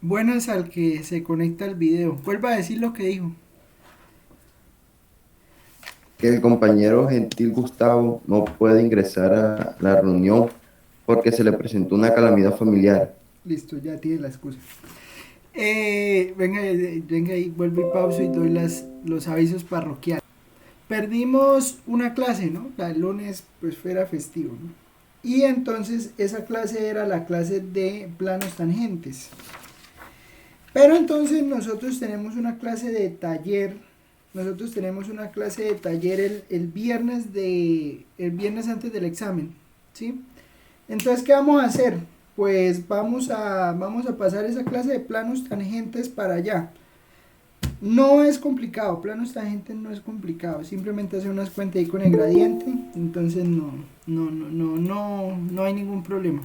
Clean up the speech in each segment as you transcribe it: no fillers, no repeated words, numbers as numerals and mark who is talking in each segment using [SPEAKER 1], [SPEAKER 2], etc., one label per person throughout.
[SPEAKER 1] Buenas al que se conecta al video. Vuelva a decir lo que dijo.
[SPEAKER 2] Que el compañero Gentil Gustavo no puede ingresar a la reunión porque se le presentó una calamidad familiar.
[SPEAKER 1] Listo, ya tiene la excusa. Venga ahí, vuelvo y pauso y doy los avisos parroquiales. Perdimos una clase, ¿no? El lunes pues fuera festivo, ¿no? Y entonces esa clase era la clase de planos tangentes. Pero entonces nosotros tenemos una clase de taller. Nosotros tenemos una clase de taller el viernes antes del examen, ¿sí? Entonces, ¿qué vamos a hacer? Pues vamos a pasar esa clase de planos tangentes para allá. No es complicado, planos tangentes no es complicado, simplemente hacer unas cuentas ahí con el gradiente, entonces no hay ningún problema.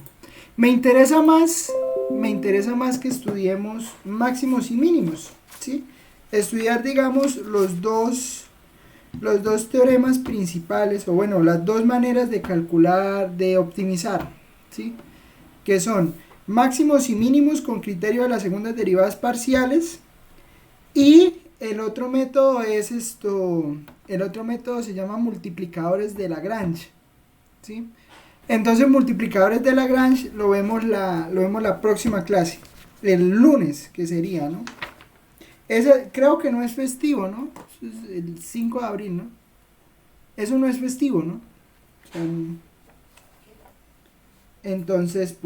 [SPEAKER 1] Me interesa más, me interesa más que estudiemos máximos y mínimos, ¿sí? Estudiar, digamos, los dos teoremas principales, o bueno, las dos maneras de calcular, de optimizar, ¿sí? Que son máximos y mínimos con criterio de las segundas derivadas parciales y el otro método se llama multiplicadores de Lagrange, ¿sí? Entonces multiplicadores de Lagrange lo vemos la próxima clase, el lunes, que sería, ¿no? Ese creo que no es festivo, ¿no? Es el 5 de abril, ¿no? Eso no es festivo, ¿no? O sea, entonces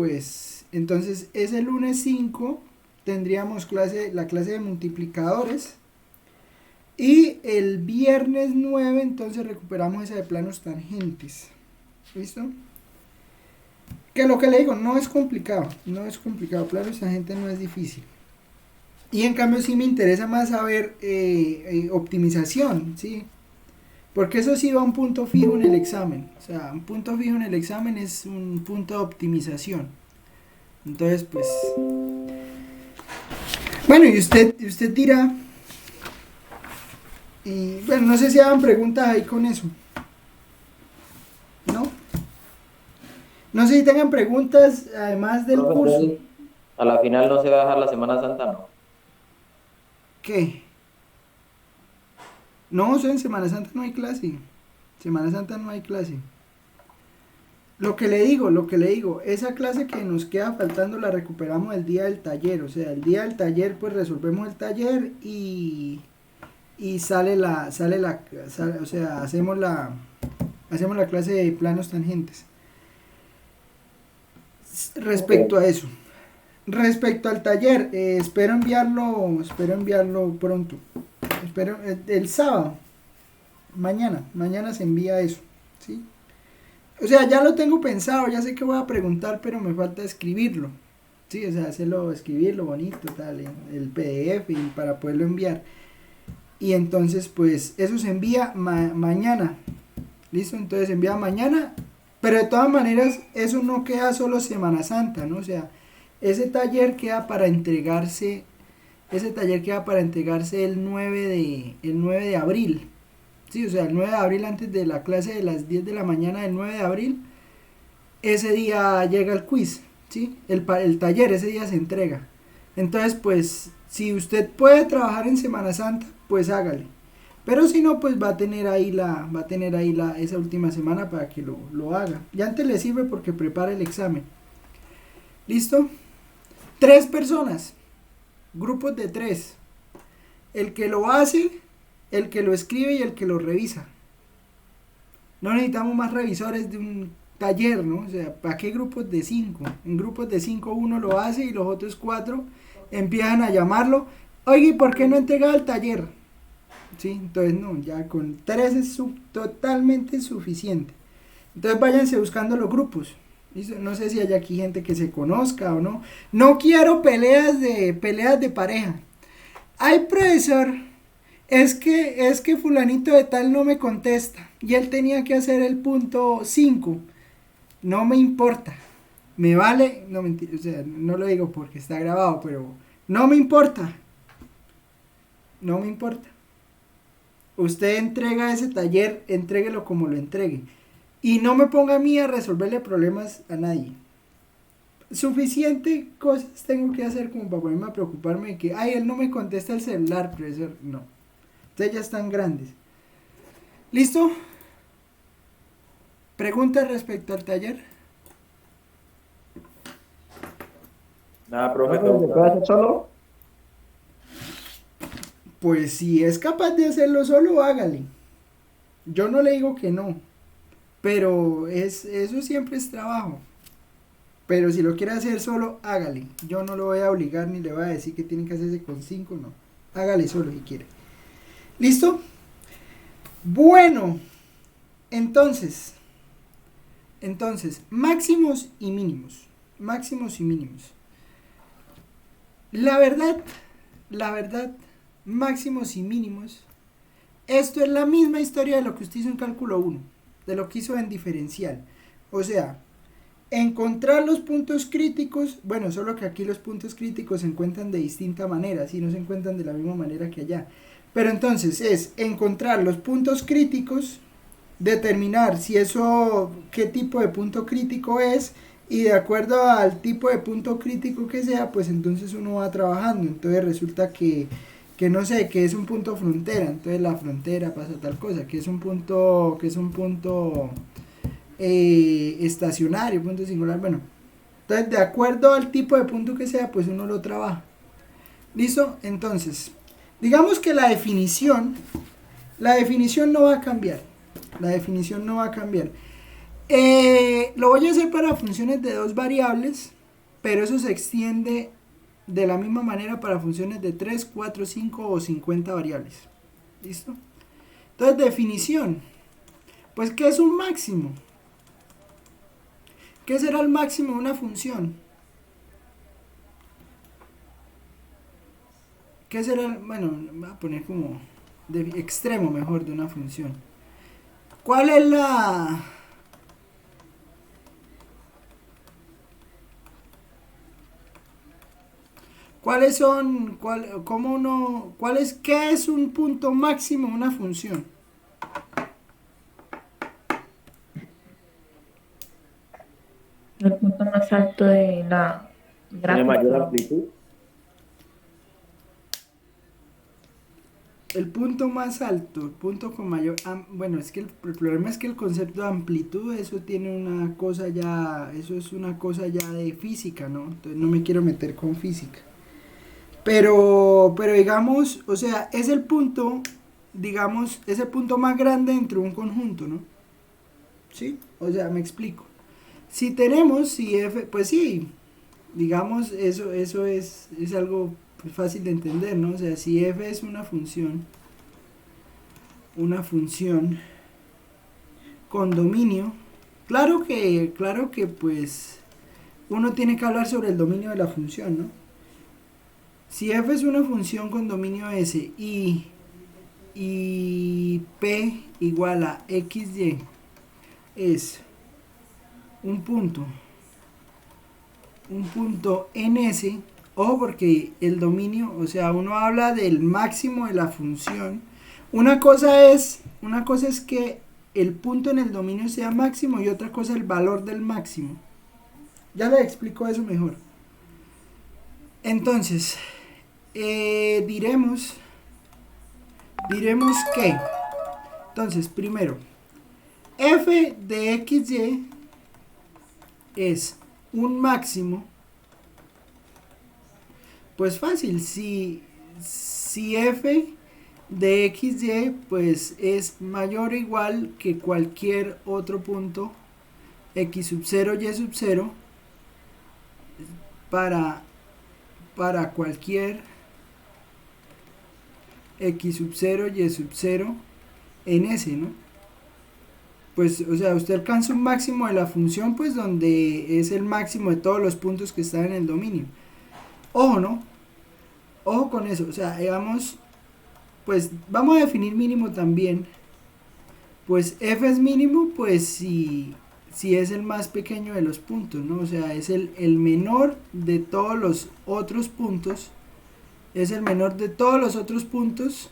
[SPEAKER 1] ese lunes 5 tendríamos la clase de multiplicadores. Y el viernes 9 entonces recuperamos esa de planos tangentes. ¿Listo? Que lo que le digo, no es complicado. No es complicado. Planos tangentes no es difícil. Y en cambio sí me interesa más saber optimización, ¿sí? Porque eso sí va a un punto fijo en el examen. O sea, un punto fijo en el examen es un punto de optimización. Entonces, pues... Bueno, y usted dirá... Y bueno, no sé si hagan preguntas ahí con eso. ¿No? No sé si tengan preguntas además del
[SPEAKER 3] Profe,
[SPEAKER 1] curso.
[SPEAKER 3] entonces, a la final no se va a dejar la Semana Santa, ¿no?
[SPEAKER 1] ¿Qué? No, o sea, en Semana Santa no hay clase. Semana Santa no hay clase. Lo que le digo, esa clase que nos queda faltando la recuperamos el día del taller. O sea, el día del taller pues resolvemos el taller y o sea, hacemos la clase de planos tangentes.
[SPEAKER 3] Ok.
[SPEAKER 1] Respecto a eso. Respecto al taller, espero enviarlo pronto. Espero, el sábado, mañana se envía eso, ¿sí? O sea, ya lo tengo pensado, ya sé que voy a preguntar, pero me falta escribirlo, ¿sí? O sea, escribirlo bonito, tal, en el PDF y para poderlo enviar. Y entonces, pues, eso se envía mañana, ¿listo? Entonces se envía mañana, pero de todas maneras, eso no queda solo Semana Santa, ¿no? O sea, ese taller queda para entregarse, ese taller queda para entregarse el 9 de abril. Sí, o sea, el 9 de abril antes de la clase de las 10 de la mañana del 9 de abril, ese día llega el quiz, ¿sí? El taller ese día se entrega. Entonces, pues, si usted puede trabajar en Semana Santa, pues hágale. Pero si no, pues va a tener ahí esa última semana para que lo haga. Ya antes le sirve porque prepara el examen. ¿Listo? Tres personas, grupos de tres. El que lo hace, el que lo escribe y el que lo revisa. No necesitamos más revisores de un taller, ¿no? O sea, ¿para qué grupos de cinco? En grupos de cinco uno lo hace y los otros cuatro empiezan a llamarlo. Oye, ¿y por qué no entrega el taller? Sí, entonces no, ya con tres es totalmente suficiente. Entonces váyanse buscando los grupos. ¿Listo? No sé si hay aquí gente que se conozca o no. No quiero peleas de pareja. Ay, profesor, es que fulanito de tal no me contesta y él tenía que hacer el punto 5. No me importa. Me vale, no mentira, o sea, no lo digo porque está grabado, pero no me importa. No me importa. Usted entrega ese taller, entréguelo como lo entregue. Y no me ponga a mí a resolverle problemas a nadie. suficiente cosas tengo que hacer como para ponerme a preocuparme de que, ay, él no me contesta el celular, profesor. No. Ustedes ya están grandes. ¿Listo? ¿Preguntas respecto al taller?
[SPEAKER 3] Nada, profe,
[SPEAKER 4] ¿Se puede hacer solo?
[SPEAKER 1] Pues si es capaz de hacerlo solo, hágale. Yo no le digo que no, pero eso siempre es trabajo. Pero si lo quiere hacer solo, hágale. Yo no lo voy a obligar ni le voy a decir que tiene que hacerse con 5, no. Hágale solo si quiere. ¿Listo? Bueno, entonces, máximos y mínimos. Máximos y mínimos. La verdad, máximos y mínimos. Esto es la misma historia de lo que usted hizo en cálculo 1, de lo que hizo en diferencial. O sea, encontrar los puntos críticos, bueno, solo que aquí los puntos críticos se encuentran de distinta manera, si no se encuentran de la misma manera que allá. Pero entonces es encontrar los puntos críticos, determinar si eso, qué tipo de punto crítico es, y de acuerdo al tipo de punto crítico que sea, pues entonces uno va trabajando. Entonces resulta que no sé, que es un punto frontera, entonces la frontera pasa tal cosa, que es un punto estacionario, punto singular, bueno. Entonces, de acuerdo al tipo de punto que sea, pues uno lo trabaja. ¿Listo? Entonces, digamos que la definición no va a cambiar. La definición no va a cambiar. Lo voy a hacer para funciones de 2 variables, pero eso se extiende de la misma manera para funciones de 3, 4, 5 o 50 variables. ¿Listo? Entonces, definición. Pues, ¿qué es un máximo? ¿Qué será el máximo de una función? ¿Qué será? Bueno, voy a poner como de extremo mejor de una función. ¿Cuál es la... ¿Cuáles son, qué es un punto máximo de una función?
[SPEAKER 5] El punto más alto de la
[SPEAKER 3] tiene mayor
[SPEAKER 5] gráfica.
[SPEAKER 3] amplitud.
[SPEAKER 1] El punto más alto, el punto con mayor... bueno, es que el problema es que el concepto de amplitud, eso tiene una cosa ya... Eso es una cosa ya de física, ¿no? Entonces no me quiero meter con física. Pero digamos, o sea, es el punto, digamos, es el punto más grande dentro de un conjunto, ¿no? ¿Sí? O sea, me explico. Si tenemos, si f, pues sí, digamos, eso es algo pues, fácil de entender, ¿no? O sea, si f es una función con dominio, claro que pues uno tiene que hablar sobre el dominio de la función, ¿no? Si f es una función con dominio S y p igual a xy es un punto en S, ojo porque el dominio, o sea, uno habla del máximo de la función. Una cosa es que el punto en el dominio sea máximo y otra cosa el valor del máximo. Ya le explico eso mejor. Entonces, diremos que, entonces, primero, f de xy es un máximo, pues fácil, si f de xy pues es mayor o igual que cualquier otro punto x sub 0 y sub 0 para cualquier x sub 0 y sub 0 en S, ¿no? Pues, o sea, usted alcanza un máximo de la función, pues, donde es el máximo de todos los puntos que están en el dominio. Ojo, ¿no? Ojo con eso, o sea, digamos, pues, vamos a definir mínimo también. Pues, f es mínimo, pues, si es el más pequeño de los puntos, ¿no? O sea, es el menor de todos los otros puntos, es el menor de todos los otros puntos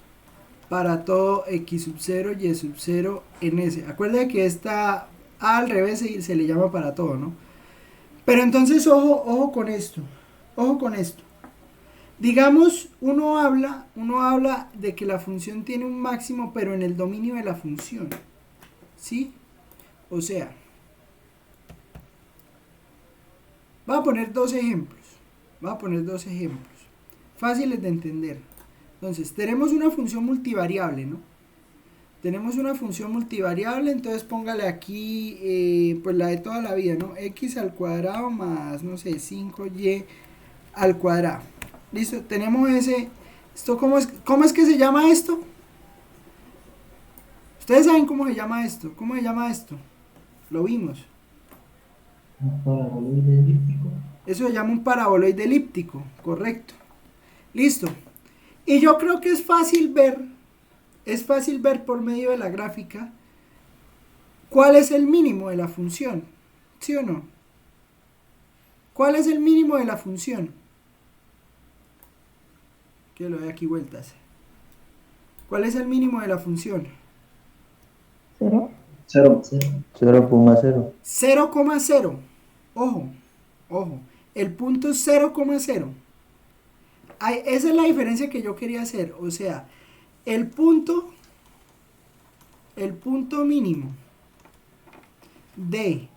[SPEAKER 1] para todo x sub 0 y sub 0 en S. Acuérdense que esta A al revés se le llama para todo, ¿no? Pero entonces, ojo con esto. Ojo con esto. Digamos, uno habla de que la función tiene un máximo, pero en el dominio de la función. ¿Sí? O sea, voy a poner dos ejemplos. Fáciles de entender. Entonces, tenemos una función multivariable, ¿no? Tenemos una función multivariable, entonces póngale aquí, pues la de toda la vida, ¿no? X al cuadrado más, no sé, 5y al cuadrado. Listo, tenemos esto, ¿cómo es que se llama esto? Ustedes saben cómo se llama esto. ¿Cómo se llama esto? Lo vimos.
[SPEAKER 4] Un paraboloide elíptico.
[SPEAKER 1] Eso se llama un paraboloide elíptico, correcto. Listo. Y yo creo que es fácil ver por medio de la gráfica cuál es el mínimo de la función. ¿Sí o no? ¿Cuál es el mínimo de la función? Que lo doy aquí vueltas. ¿Cuál es el mínimo de la función?
[SPEAKER 5] 0.
[SPEAKER 4] 0.
[SPEAKER 2] 0,0.
[SPEAKER 1] 0,0. Ojo. El punto 0,0. Esa es la diferencia que yo quería hacer. O sea, el punto mínimo de,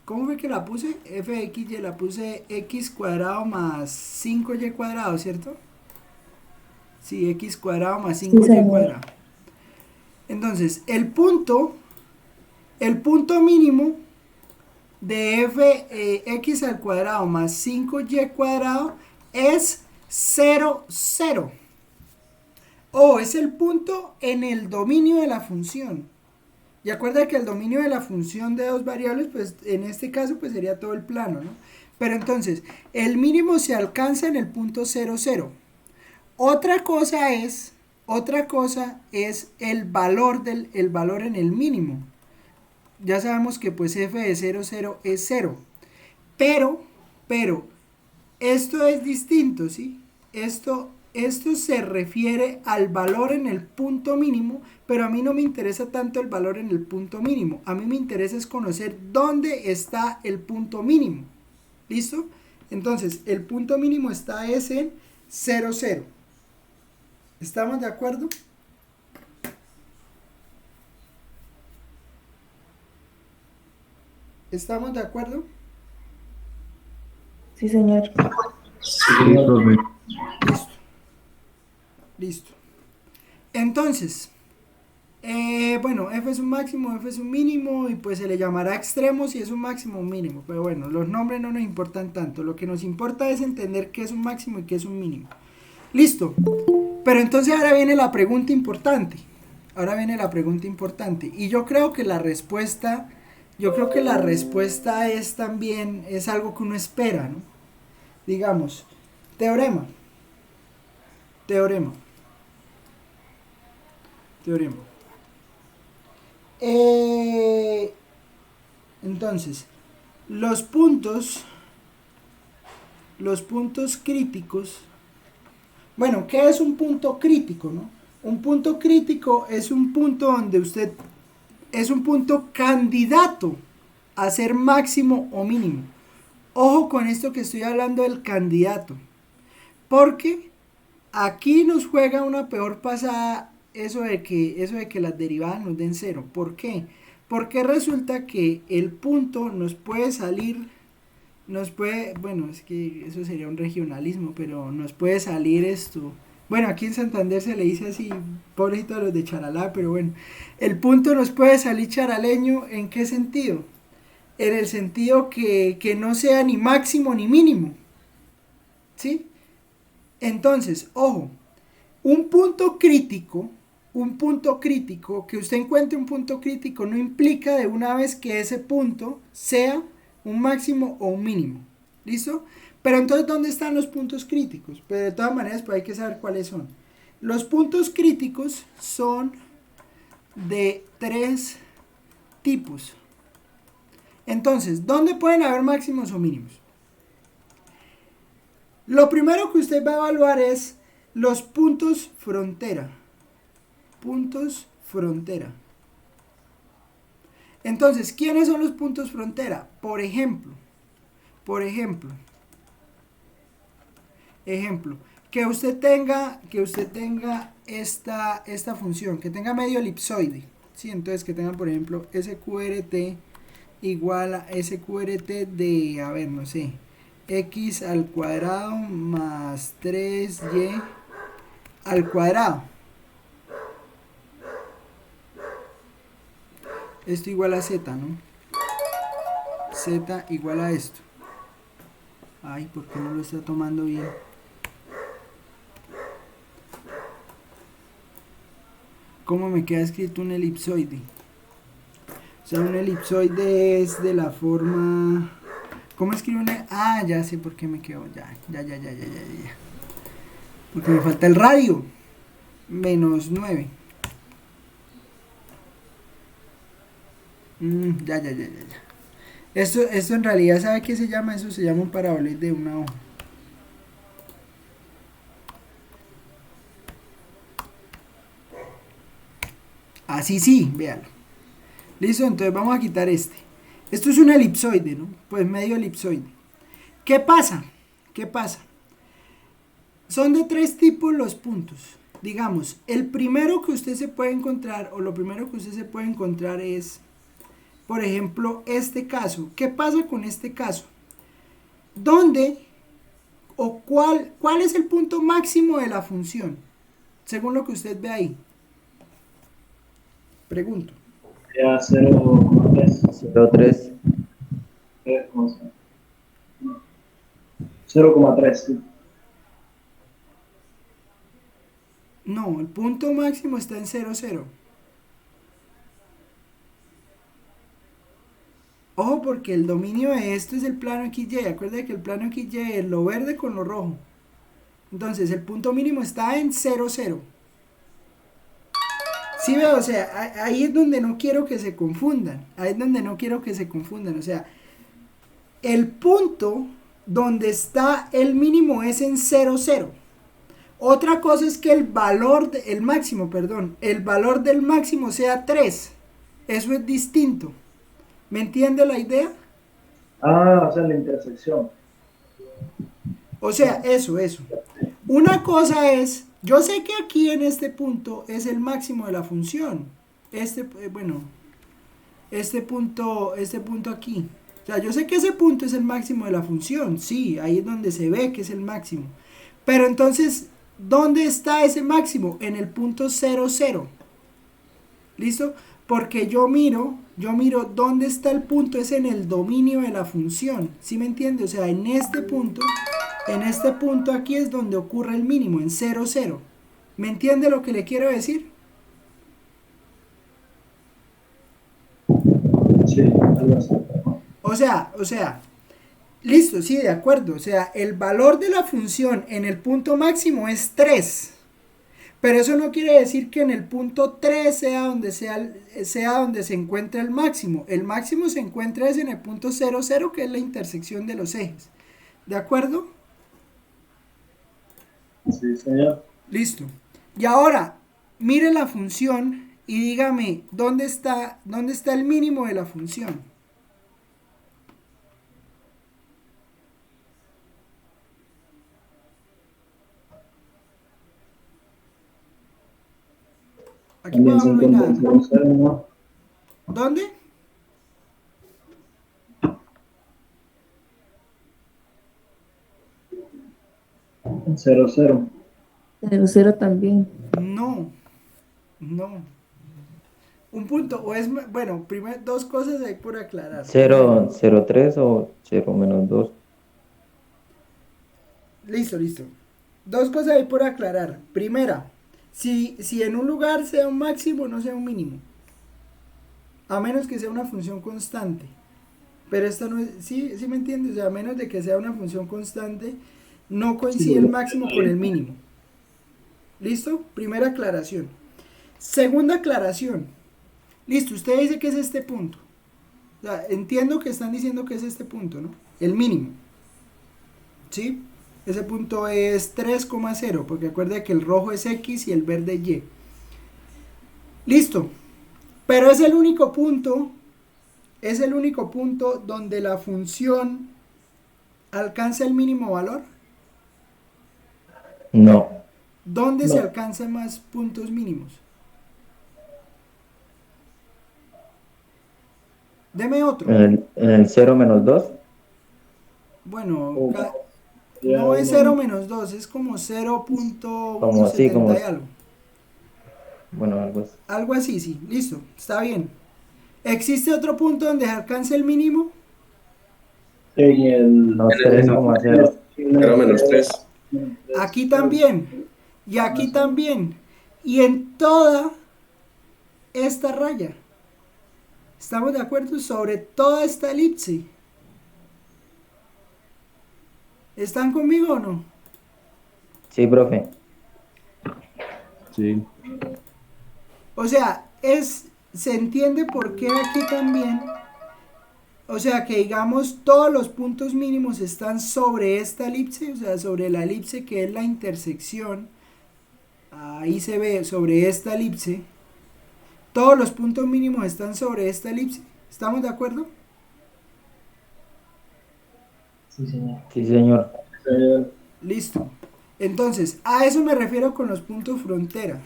[SPEAKER 1] ¿cómo fue que la puse? F de x y la puse x cuadrado más 5y cuadrado, ¿cierto? Sí, x cuadrado más 5y cuadrado. Entonces, el punto mínimo de f x al cuadrado más 5y cuadrado es 0, 0. O es el punto en el dominio de la función. Y acuerda que el dominio de la función de dos variables, pues en este caso pues sería todo el plano, ¿no? Pero entonces, el mínimo se alcanza en el punto 0, 0. Otra cosa es el valor en el mínimo. Ya sabemos que pues f de 0, 0 es 0. Pero, esto es distinto, ¿sí? Esto se refiere al valor en el punto mínimo, pero a mí no me interesa tanto el valor en el punto mínimo. A mí me interesa es conocer dónde está el punto mínimo. ¿Listo? Entonces, el punto mínimo está en 0, 0. ¿Estamos de acuerdo? ¿Estamos de acuerdo?
[SPEAKER 5] Sí, señor.
[SPEAKER 1] Listo. Entonces, bueno, f es un máximo, f es un mínimo, y pues se le llamará extremo si es un máximo o un mínimo. Pero bueno, los nombres no nos importan tanto. Lo que nos importa es entender qué es un máximo y qué es un mínimo. Listo. Pero entonces ahora viene la pregunta importante. Y yo creo que la respuesta es también, es algo que uno espera, ¿no? Digamos, teorema. Entonces, los puntos críticos. Bueno, ¿qué es un punto crítico, no? Un punto crítico es un punto donde es un punto candidato a ser máximo o mínimo. Ojo con esto que estoy hablando del candidato, porque aquí nos juega una peor pasada eso de que las derivadas nos den 0. ¿Por qué? Porque resulta que el punto nos puede salir, bueno, es que eso sería un regionalismo, pero nos puede salir esto. Bueno, aquí en Santander se le dice así, pobrecito a los de Charalá, pero bueno, el punto nos puede salir charaleño, ¿en qué sentido? En el sentido que no sea ni máximo ni mínimo, ¿sí? Entonces, ojo, un punto crítico, que usted encuentre un punto crítico no implica de una vez que ese punto sea un máximo o un mínimo. ¿Listo? Pero entonces, ¿dónde están los puntos críticos? Pero de todas maneras, pues hay que saber cuáles son. Los puntos críticos son de 3 tipos. Entonces, ¿dónde pueden haber máximos o mínimos? Lo primero que usted va a evaluar es los puntos frontera. Puntos frontera. Entonces, ¿quiénes son los puntos frontera? Por ejemplo, por ejemplo, que usted tenga esta función, que tenga medio elipsoide, ¿sí? Entonces que tenga, por ejemplo, SQRT igual a SQRT de, a ver, no sé, x al cuadrado más 3y al cuadrado. Esto igual a z, ¿no? Z igual a esto. Ay, ¿por qué no lo está tomando bien? ¿Cómo me queda escrito un elipsoide? O sea, un elipsoide es de la forma... ¿Cómo escribo una? Ah, ya sé por qué me quedo. Ya. Porque me falta el radio. Menos 9. Ya. Esto en realidad, ¿sabe qué se llama? Eso se llama un parabolet de una hoja. Así sí, véalo. Listo, entonces vamos a quitar este. Esto es un elipsoide, ¿no? Pues medio elipsoide. ¿Qué pasa? Son de 3 tipos los puntos. Digamos, el primero que usted se puede encontrar, o lo primero que usted se puede encontrar es, por ejemplo, este caso. ¿Qué pasa con este caso? ¿Dónde o cuál es el punto máximo de la función? Según lo que usted ve ahí. Pregunto.
[SPEAKER 4] Ya 0,3.
[SPEAKER 2] 0,3.
[SPEAKER 4] 0,3, sí.
[SPEAKER 1] No, el punto máximo está en 0, 0. Ojo, porque el dominio de esto es el plano XY. Acuérdate que el plano XY es lo verde con lo rojo. Entonces, el punto mínimo está en 0, 0. Sí veo, o sea, ahí es donde no quiero que se confundan. O sea, el punto donde está el mínimo es en 0, 0. Otra cosa es que el valor del máximo sea 3. Eso es distinto. ¿Me entiende la idea?
[SPEAKER 4] Ah, o sea, la intersección.
[SPEAKER 1] O sea, eso. Una cosa es, yo sé que aquí en este punto es el máximo de la función. Este punto aquí. O sea, yo sé que ese punto es el máximo de la función. Sí, ahí es donde se ve que es el máximo. Pero entonces, ¿dónde está ese máximo? En el punto 0, 0. ¿Listo? Porque yo miro dónde está el punto, es en el dominio de la función. ¿Sí me entiende? O sea, en este punto aquí es donde ocurre el mínimo, en 0, 0. ¿Me entiende lo que le quiero decir?
[SPEAKER 4] Sí, algo así.
[SPEAKER 1] O sea, listo, sí, de acuerdo. O sea, el valor de la función en el punto máximo es 3. Pero eso no quiere decir que en el punto 3 sea donde se encuentra el máximo. El máximo se encuentra en el punto 0, 0, que es la intersección de los ejes. ¿De acuerdo?
[SPEAKER 4] Sí, señor.
[SPEAKER 1] Listo. Y ahora, mire la función y dígame, ¿dónde está el mínimo de la función? Aquí
[SPEAKER 4] También
[SPEAKER 1] abajo
[SPEAKER 4] se
[SPEAKER 1] no hay
[SPEAKER 4] encuentra
[SPEAKER 1] nada.
[SPEAKER 4] en 0, ¿no?
[SPEAKER 1] ¿Dónde?
[SPEAKER 4] En 0, 0.
[SPEAKER 5] 0, 0 también.
[SPEAKER 1] No. Un punto, o es, bueno, primero dos cosas hay por aclarar.
[SPEAKER 2] 0, 0,3 o 0 menos 2.
[SPEAKER 1] Listo. Dos cosas hay por aclarar. Primera, si en un lugar sea un máximo, no sea un mínimo. A menos que sea una función constante. Pero esta no es, sí me entiendes, o sea, a menos de que sea una función constante, no coincide el máximo con el mínimo. ¿Listo? Primera aclaración. Segunda aclaración. Listo, usted dice que es este punto. O sea, entiendo que están diciendo que es este punto, ¿no? El mínimo. ¿Sí? Ese punto es 3,0, porque acuerda que el rojo es X y el verde Y. Listo. Pero es el único punto donde la función ¿Alcanza el mínimo valor?
[SPEAKER 6] No.
[SPEAKER 1] ¿Dónde
[SPEAKER 4] No.
[SPEAKER 1] se alcanzan más puntos mínimos? Deme otro.
[SPEAKER 6] En el 0 menos 2.
[SPEAKER 1] Bueno,
[SPEAKER 4] Uno. Ya
[SPEAKER 1] no es
[SPEAKER 4] uno.
[SPEAKER 1] 0 menos 2, es como 0.170
[SPEAKER 6] Como sí, como.
[SPEAKER 1] y algo.
[SPEAKER 6] Bueno, algo así.
[SPEAKER 1] Algo así, sí. Listo, está bien. ¿Existe otro punto donde se alcance el mínimo?
[SPEAKER 4] En el
[SPEAKER 6] No, 3,0.
[SPEAKER 7] 0 menos 3.
[SPEAKER 1] Aquí también. Y aquí también. Y en toda esta raya. ¿Estamos de acuerdo? Sobre toda esta elipse. ¿Están conmigo o no?
[SPEAKER 6] Sí, profe.
[SPEAKER 2] Sí.
[SPEAKER 1] O sea, se entiende por qué aquí también. O sea, que digamos todos los puntos mínimos están sobre esta elipse, o sea, sobre la elipse que es la intersección. Ahí se ve sobre esta elipse. Todos los puntos mínimos están sobre esta elipse. ¿Estamos de acuerdo?
[SPEAKER 4] Sí, señor.
[SPEAKER 6] Sí, señor.
[SPEAKER 1] Listo. Entonces, a eso me refiero con los puntos frontera.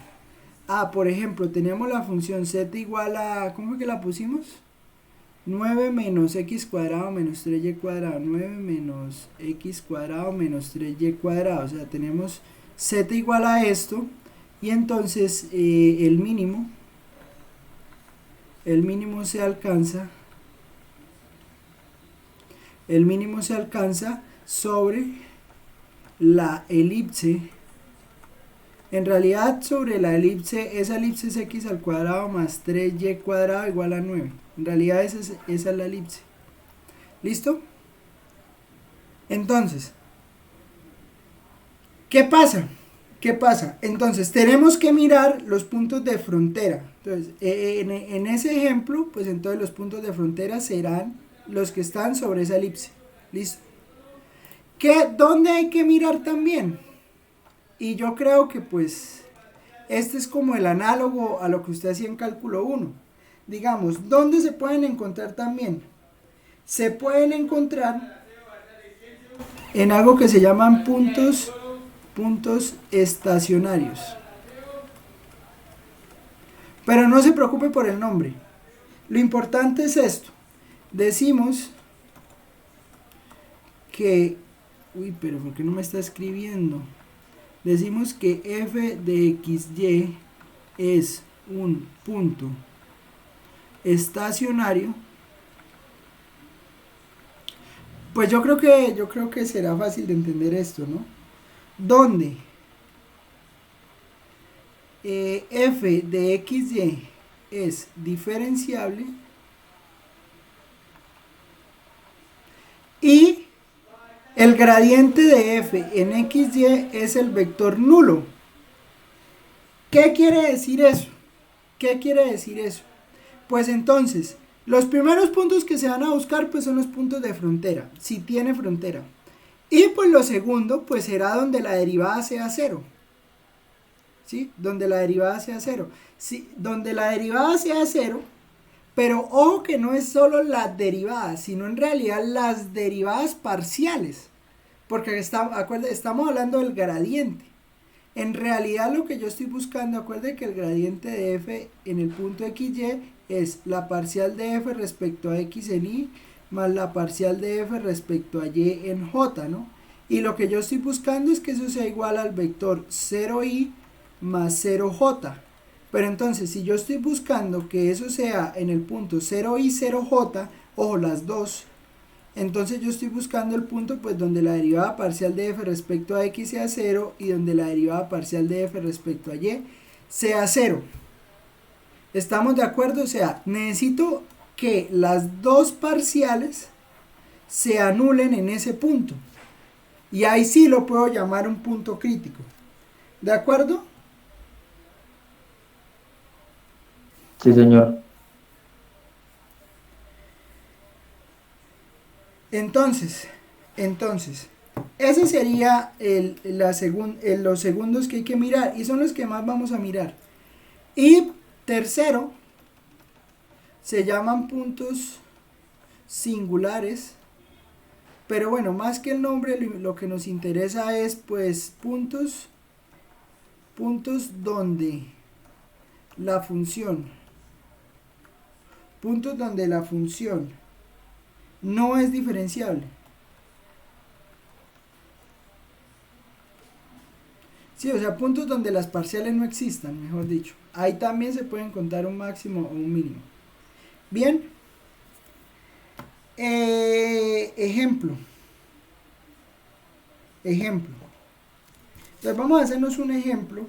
[SPEAKER 1] Por ejemplo, tenemos la función z igual a... ¿Cómo fue que la pusimos? 9 menos x cuadrado menos 3y cuadrado. 9 menos x cuadrado menos 3y cuadrado. O sea, tenemos z igual a esto. Y entonces el mínimo se alcanza. El mínimo se alcanza sobre la elipse. En realidad sobre la elipse, esa elipse es x al cuadrado más 3y cuadrado igual a 9. En realidad esa es la elipse. ¿Listo? Entonces, ¿qué pasa? ¿Qué pasa? Entonces, tenemos que mirar los puntos de frontera. Entonces, en ese ejemplo, pues entonces los puntos de frontera serán los que están sobre esa elipse. ¿Listo? ¿Dónde hay que mirar también? Y yo creo que pues este es como el análogo a lo que usted hacía en cálculo 1. Digamos, ¿dónde se pueden encontrar también? Se pueden encontrar en algo que se llaman puntos estacionarios. Pero no se preocupe por el nombre. Lo importante es esto. Decimos que... Uy, pero ¿por qué no me está escribiendo? Decimos que f de xy es un punto estacionario. Pues yo creo que será fácil de entender esto, ¿no? Donde f de xy es diferenciable y el gradiente de f en xy es el vector nulo. ¿Qué quiere decir eso? ¿Qué quiere decir eso? Pues entonces, los primeros puntos que se van a buscar pues son los puntos de frontera, si tiene frontera. Y pues lo segundo pues será donde la derivada sea 0. ¿Sí? Donde la derivada sea 0. Sí, donde la derivada sea 0, pero ojo que no es solo las derivadas, sino en realidad las derivadas parciales. Porque estamos hablando del gradiente. En realidad lo que yo estoy buscando, acuérdense que el gradiente de f en el punto xy es la parcial de f respecto a x en y más la parcial de f respecto a y en j, ¿no? Y lo que yo estoy buscando es que eso sea igual al vector 0i más 0j. Pero entonces, si yo estoy buscando que eso sea en el punto 0i, 0j, ojo, las dos, entonces yo estoy buscando el punto pues donde la derivada parcial de f respecto a x sea 0 y donde la derivada parcial de f respecto a y sea 0. ¿Estamos de acuerdo? O sea, necesito que las dos parciales se anulen en ese punto. Y ahí sí lo puedo llamar un punto crítico. ¿De acuerdo?
[SPEAKER 6] Sí, señor.
[SPEAKER 1] Entonces, ese sería los segundos que hay que mirar y son los que más vamos a mirar. Y tercero, se llaman puntos singulares Pero bueno, más que el nombre, lo que nos interesa es pues puntos donde la función no es diferenciable. Sí, o sea, puntos donde las parciales no existan, mejor dicho. Ahí también se pueden contar un máximo o un mínimo. Bien. Ejemplo. Entonces vamos a hacernos un ejemplo.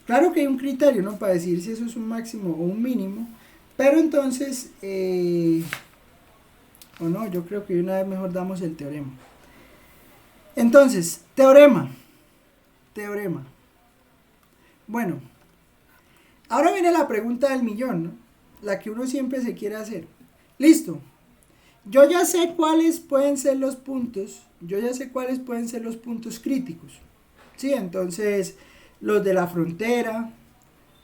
[SPEAKER 1] Claro que hay un criterio, ¿no? Para decir si eso es un máximo o un mínimo. Pero entonces, o no, yo creo que una vez mejor damos el teorema. Entonces, teorema. Bueno, ahora viene la pregunta del millón, ¿no? La que uno siempre se quiere hacer. Listo. Yo ya sé cuáles pueden ser los puntos. Críticos. ¿Sí? Entonces, los de la frontera,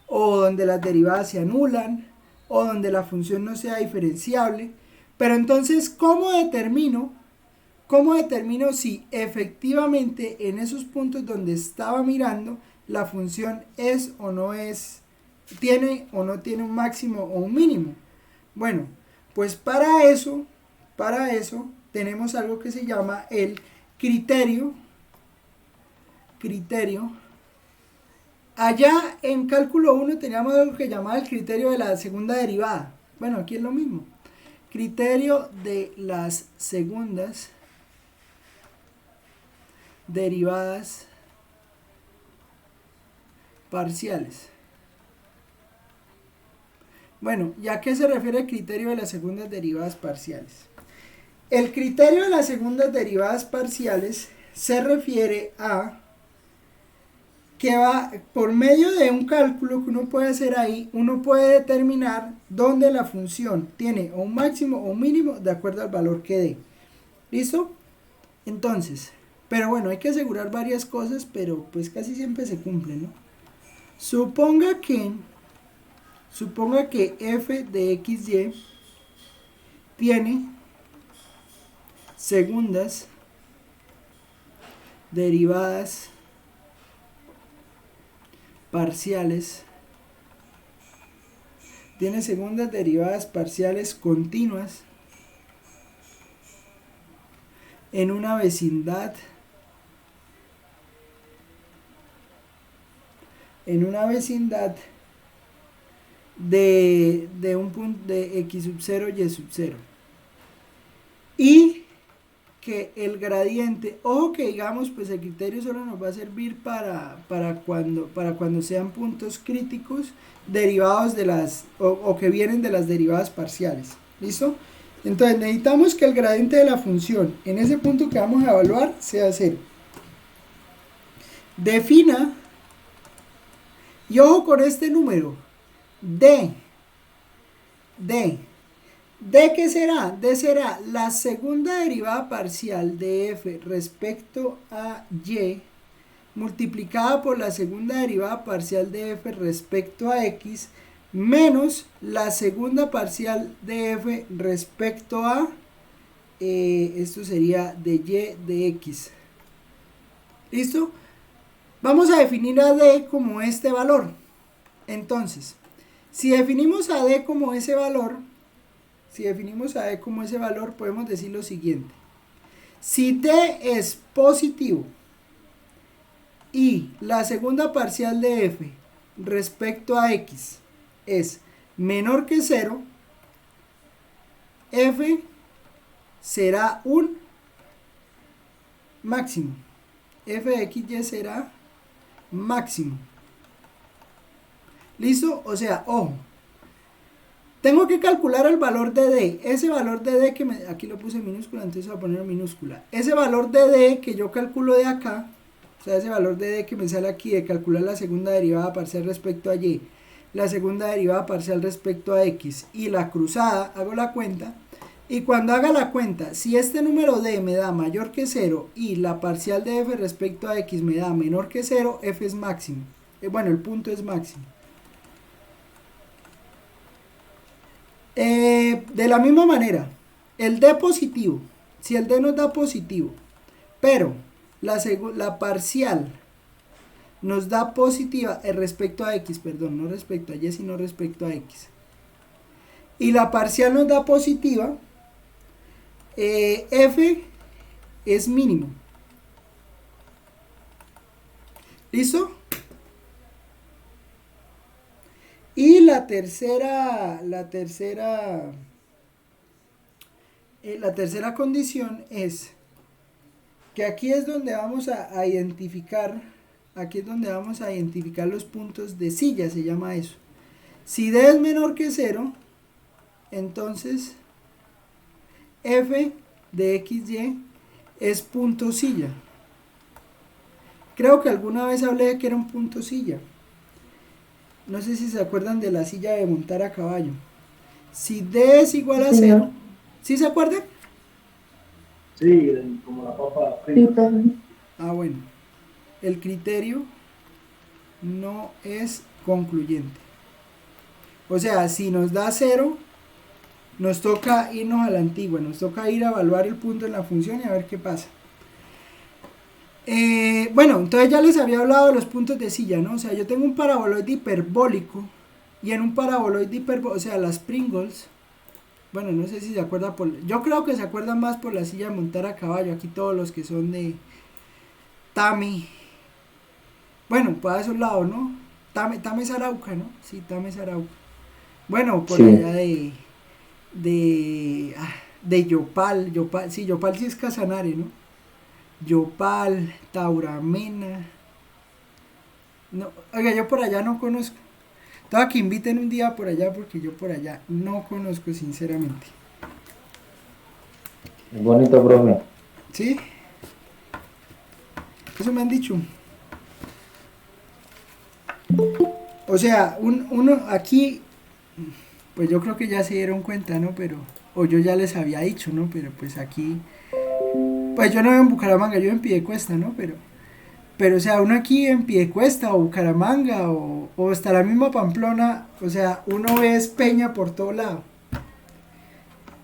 [SPEAKER 1] o donde las derivadas se anulan, o donde la función no sea diferenciable. Pero entonces, ¿cómo determino si efectivamente en esos puntos donde estaba mirando la función es o no es, tiene o no tiene un máximo o un mínimo? Bueno, pues para eso tenemos algo que se llama el criterio. Allá en cálculo 1 teníamos algo que llamaba el criterio de la segunda derivada. Bueno, aquí es lo mismo. Criterio de las segundas derivadas parciales. Bueno, ¿y a qué se refiere el criterio de las segundas derivadas parciales? El criterio de las segundas derivadas parciales se refiere a que va por medio de un cálculo que uno puede hacer ahí, uno puede determinar dónde la función tiene o un máximo o un mínimo de acuerdo al valor que dé. ¿Listo? Entonces, pero bueno, hay que asegurar varias cosas, pero pues casi siempre se cumplen, ¿no? Suponga que f de xy tiene segundas derivadas parciales, continuas en una vecindad de un punto de x sub 0 y sub 0, y que el gradiente, ojo que digamos, pues el criterio solo nos va a servir para cuando sean puntos críticos derivados de las, o que vienen de las derivadas parciales. ¿Listo? Entonces necesitamos que el gradiente de la función en ese punto que vamos a evaluar sea 0. Defina, y ojo con este número, D ¿qué será? D será la segunda derivada parcial de f respecto a y multiplicada por la segunda derivada parcial de f respecto a x menos la segunda parcial de f respecto a esto sería de y de x. ¿Listo? Vamos a definir a d como este valor. Entonces, si definimos a d como ese valor, podemos decir lo siguiente. Si d es positivo y la segunda parcial de f respecto a x es menor que 0, f será un máximo. F de xy será máximo. ¿Listo? O sea, ojo. Tengo que calcular el valor de D. Ese valor de D que aquí lo puse en minúscula, entonces voy a poner en minúscula. Ese valor de D que yo calculo de acá, o sea, ese valor de D que me sale aquí de calcular la segunda derivada parcial respecto a Y, la segunda derivada parcial respecto a X y la cruzada, hago la cuenta. Y cuando haga la cuenta, si este número D me da mayor que 0 y la parcial de f respecto a x me da menor que 0, f es máximo. Bueno, el punto es máximo. De la misma manera, el D positivo, si el D nos da positivo, pero la parcial nos da positiva respecto a X, perdón, no respecto a Y, sino respecto a X. Y la parcial nos da positiva, F es mínimo. ¿Listo? Y la tercera condición es que aquí es donde vamos a identificar, los puntos de silla, se llama eso. Si D es menor que 0, entonces F de XY es punto silla. Creo que alguna vez hablé de que era un punto silla. No sé si se acuerdan de la silla de montar a caballo. Si D es igual a 0, ¿sí se acuerdan?
[SPEAKER 4] Sí, como la papa
[SPEAKER 5] Sí,
[SPEAKER 4] frita.
[SPEAKER 5] profe.
[SPEAKER 1] Ah, bueno. El criterio no es concluyente. O sea, si nos da 0, nos toca irnos a la antigua, nos toca ir a evaluar el punto en la función y a ver qué pasa. Bueno, entonces ya les había hablado de los puntos de silla, ¿no? O sea, yo tengo un paraboloide hiperbólico y en un paraboloide hiperbólico, o sea, las Pringles, bueno, no sé si se acuerdan, yo creo que se acuerdan más por la silla de montar a caballo, aquí todos los que son de Tame, bueno, para esos lados, ¿no? Tame es Arauca, ¿no? Sí, Tame es Arauca. Bueno, por
[SPEAKER 6] Sí.
[SPEAKER 1] allá de Yopal, sí, Yopal sí es Casanare, ¿no? Yopal, Tauramena. No, oiga, yo por allá no conozco. Todo que inviten un día por allá porque yo por allá no conozco sinceramente.
[SPEAKER 6] Bonito, profe.
[SPEAKER 1] ¿Sí? Eso me han dicho. O sea, uno aquí, pues yo creo que ya se dieron cuenta, ¿no? Pero, o yo ya les había dicho, ¿no? Pero pues aquí, pues yo no vivo en Bucaramanga, yo vivo en Piedecuesta, ¿no? Pero o sea, uno aquí en Piedecuesta o Bucaramanga o hasta la misma Pamplona, o sea, uno ve es peña por todo lado.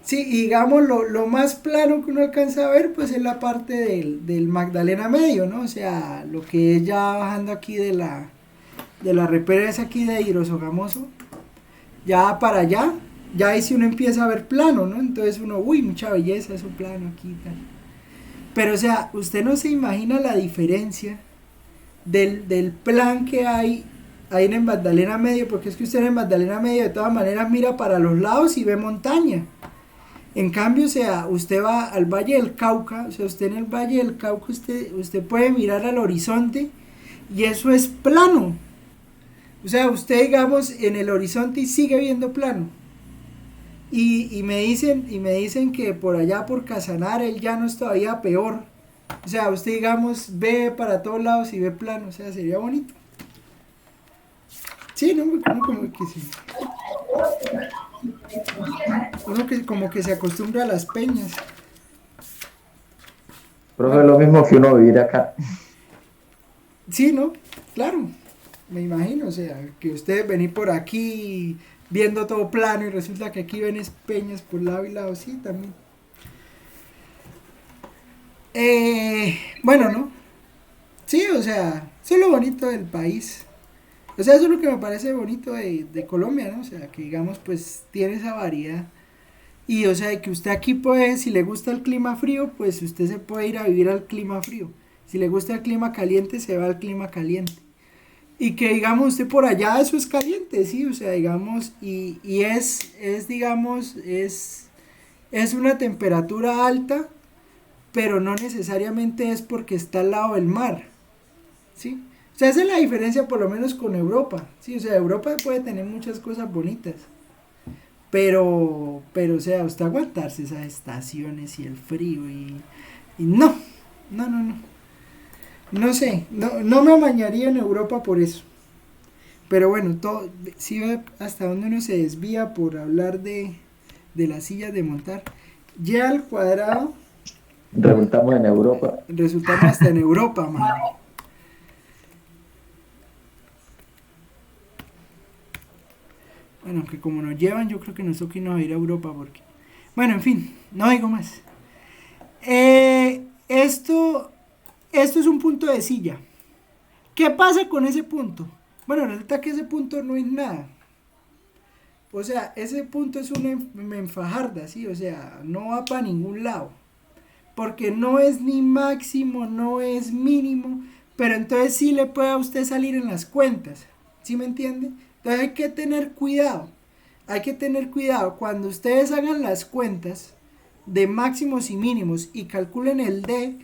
[SPEAKER 1] Sí, y digamos, lo más plano que uno alcanza a ver, pues es la parte del Magdalena Medio, ¿no? O sea, lo que es ya bajando aquí de la represa aquí de Hidrosogamoso, ya para allá, ya ahí sí uno empieza a ver plano, ¿no? Entonces uno, uy, mucha belleza eso plano aquí y tal. Pero o sea, usted no se imagina la diferencia del plan que hay ahí en el Magdalena Medio, porque es que usted en el Magdalena Medio de todas maneras mira para los lados y ve montaña. En cambio, o sea, usted va al Valle del Cauca, o sea, usted en el Valle del Cauca, usted puede mirar al horizonte y eso es plano. O sea, usted, digamos, en el horizonte y sigue viendo plano. Y me dicen que por allá por Casanare el llano es todavía peor. O sea, usted, digamos, ve para todos lados y ve plano. O sea, sería bonito. Sí, ¿no? Como que sí. Uno que como que se acostumbra a las peñas.
[SPEAKER 6] Profe, lo mismo que uno vivir acá.
[SPEAKER 1] Sí, ¿no? Claro. Me imagino, o sea, que ustedes venir por aquí viendo todo plano y resulta que aquí ven es peñas por lado y lado. Sí, también. Bueno, ¿no? Sí, o sea, eso es lo bonito del país. O sea, eso es lo que me parece bonito de Colombia, ¿no? O sea, que digamos, pues tiene esa variedad. Y o sea, que usted aquí puede, si le gusta el clima frío, pues usted se puede ir a vivir al clima frío. Si le gusta el clima caliente, se va al clima caliente. Y que digamos, usted por allá eso es caliente, sí, o sea, digamos, y digamos, es una temperatura alta, pero no necesariamente es porque está al lado del mar, ¿sí? O sea, esa es la diferencia por lo menos con Europa, ¿sí? O sea, Europa puede tener muchas cosas bonitas, pero o sea, usted aguantarse esas estaciones y el frío y no, no, no, no. No sé, no me amañaría en Europa por eso. Pero bueno, todo, sí ve hasta dónde uno se desvía por hablar de las sillas de montar. Y al cuadrado
[SPEAKER 6] Resultamos en Europa.
[SPEAKER 1] resultamos hasta en Europa, man. Bueno, que como nos llevan, yo creo que nos toca irnos a ir a Europa porque... Bueno, en fin, no digo más. Esto es un punto de silla. ¿Qué pasa con ese punto? Bueno, resulta que ese punto no es nada. O sea, ese punto es una enfajarda, ¿sí? O sea, no va para ningún lado. Porque no es ni máximo, no es mínimo, pero entonces sí le puede a usted salir en las cuentas. ¿Sí me entiende? Entonces hay que tener cuidado. Hay que tener cuidado cuando ustedes hagan las cuentas de máximos y mínimos y calculen el D,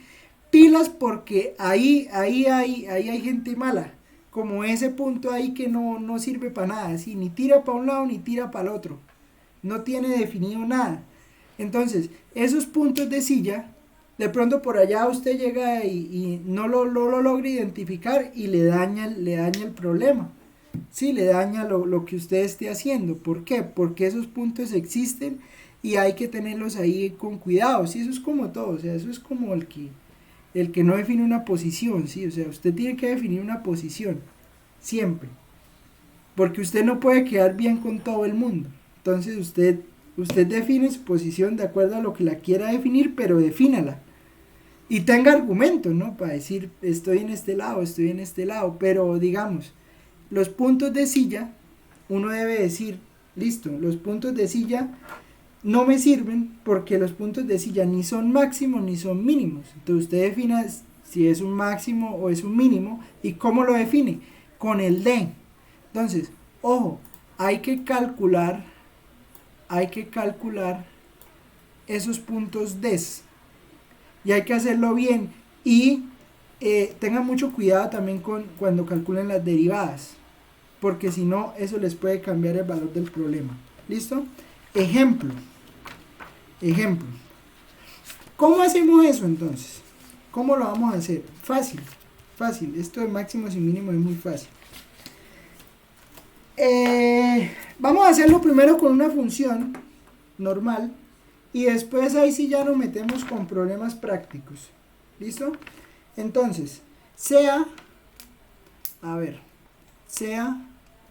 [SPEAKER 1] pilas, porque ahí hay gente mala, como ese punto ahí que no sirve para nada, ¿sí? Ni tira para un lado ni tira para el otro, no tiene definido nada. Entonces, esos puntos de silla, de pronto por allá usted llega y no lo logra identificar y le daña el problema. Sí, le daña lo que usted esté haciendo. ¿Por qué? Porque esos puntos existen y hay que tenerlos ahí con cuidado. Sí, eso es como todo. O sea, eso es como el que no define una posición. Sí, o sea, usted tiene que definir una posición. Siempre. Porque usted no puede quedar bien con todo el mundo. Entonces usted define su posición de acuerdo a lo que la quiera definir, pero defínala. Y tenga argumentos, ¿no? Para decir, estoy en este lado. Pero digamos, los puntos de silla, uno debe decir, listo, los puntos de silla no me sirven porque los puntos de silla ni son máximos ni son mínimos. Entonces usted defina si es un máximo o es un mínimo. ¿Y cómo lo define? Con el D. Entonces, ojo, hay que calcular esos puntos D. Y hay que hacerlo bien. Y tengan mucho cuidado también cuando calculen las derivadas, porque si no, eso les puede cambiar el valor del problema. ¿Listo? Ejemplo. ¿Cómo hacemos eso entonces? ¿Cómo lo vamos a hacer? Fácil. Esto de máximos y mínimos es muy fácil. Vamos a hacerlo primero con una función normal y después ahí sí ya nos metemos con problemas prácticos. ¿Listo? Entonces, sea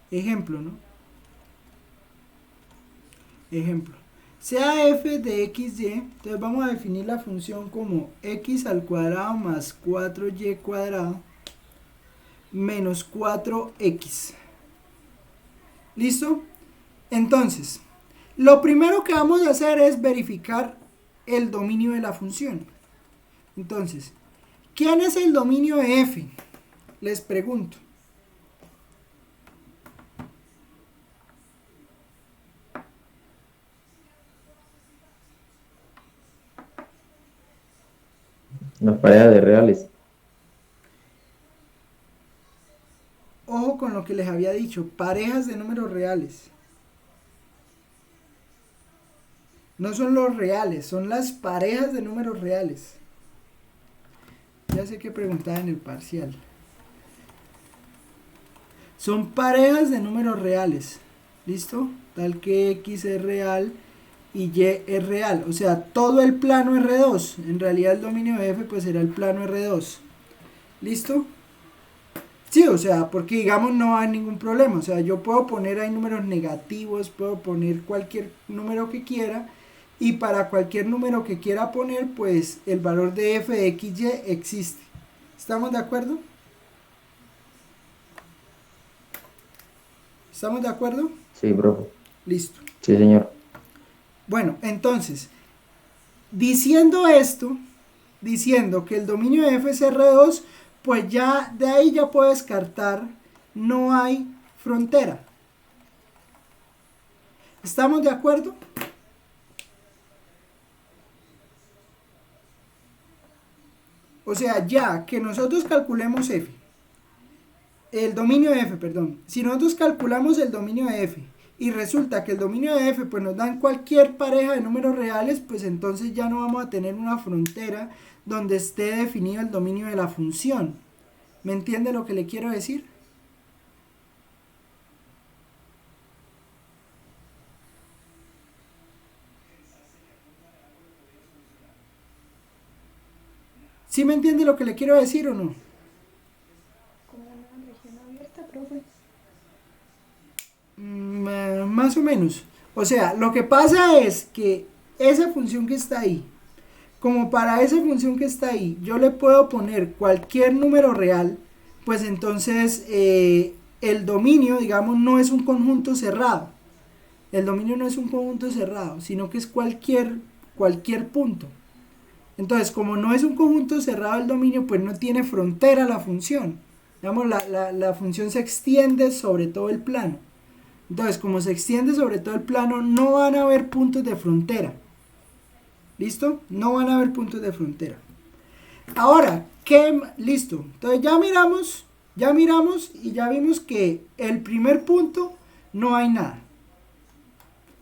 [SPEAKER 1] ejemplo, ¿no? Ejemplo. Sea f de xy, entonces vamos a definir la función como x al cuadrado más 4y cuadrado menos 4x. ¿Listo? Entonces, lo primero que vamos a hacer es verificar el dominio de la función. Entonces, ¿quién es el dominio de f? Les pregunto.
[SPEAKER 6] Las parejas de reales.
[SPEAKER 1] Ojo con lo que les había dicho, parejas de números reales. No son los reales, son las parejas de números reales. Ya sé que preguntaba en el parcial. Son parejas de números reales. ¿Listo? Tal que x es real y y es real. O sea, todo el plano R2. En realidad el dominio de f pues será el plano R2. ¿Listo? Sí, o sea, porque digamos no hay ningún problema. O sea, yo puedo poner ahí números negativos, puedo poner cualquier número que quiera. Y para cualquier número que quiera poner, pues el valor de f de xy existe. ¿Estamos de acuerdo? ¿Estamos de acuerdo?
[SPEAKER 6] Sí, profe.
[SPEAKER 1] Listo.
[SPEAKER 6] Sí, señor.
[SPEAKER 1] Bueno, entonces, diciendo esto, diciendo que el dominio de f es R2, pues ya de ahí ya puedo descartar, no hay frontera. ¿Estamos de acuerdo? O sea, ya que nosotros calculemos f, el dominio de f, perdón, si nosotros calculamos el dominio de f y resulta que el dominio de f pues nos dan cualquier pareja de números reales, pues entonces ya no vamos a tener una frontera donde esté definido el dominio de la función. ¿Me entiende lo que le quiero decir? ¿Sí me entiende lo que le quiero decir o no?
[SPEAKER 5] Como una región abierta, profe.
[SPEAKER 1] Más o menos. O sea, lo que pasa es que esa función que está ahí, como para esa función que está ahí, yo le puedo poner cualquier número real, pues entonces el dominio, digamos, no es un conjunto cerrado. El dominio no es un conjunto cerrado, sino que es cualquier punto. Entonces, como no es un conjunto cerrado el dominio, pues no tiene frontera la función. Digamos, la función se extiende sobre todo el plano. Entonces, como se extiende sobre todo el plano, no van a haber puntos de frontera. ¿Listo? No van a haber puntos de frontera. Ahora, listo. Entonces ya miramos y ya vimos que el primer punto no hay nada.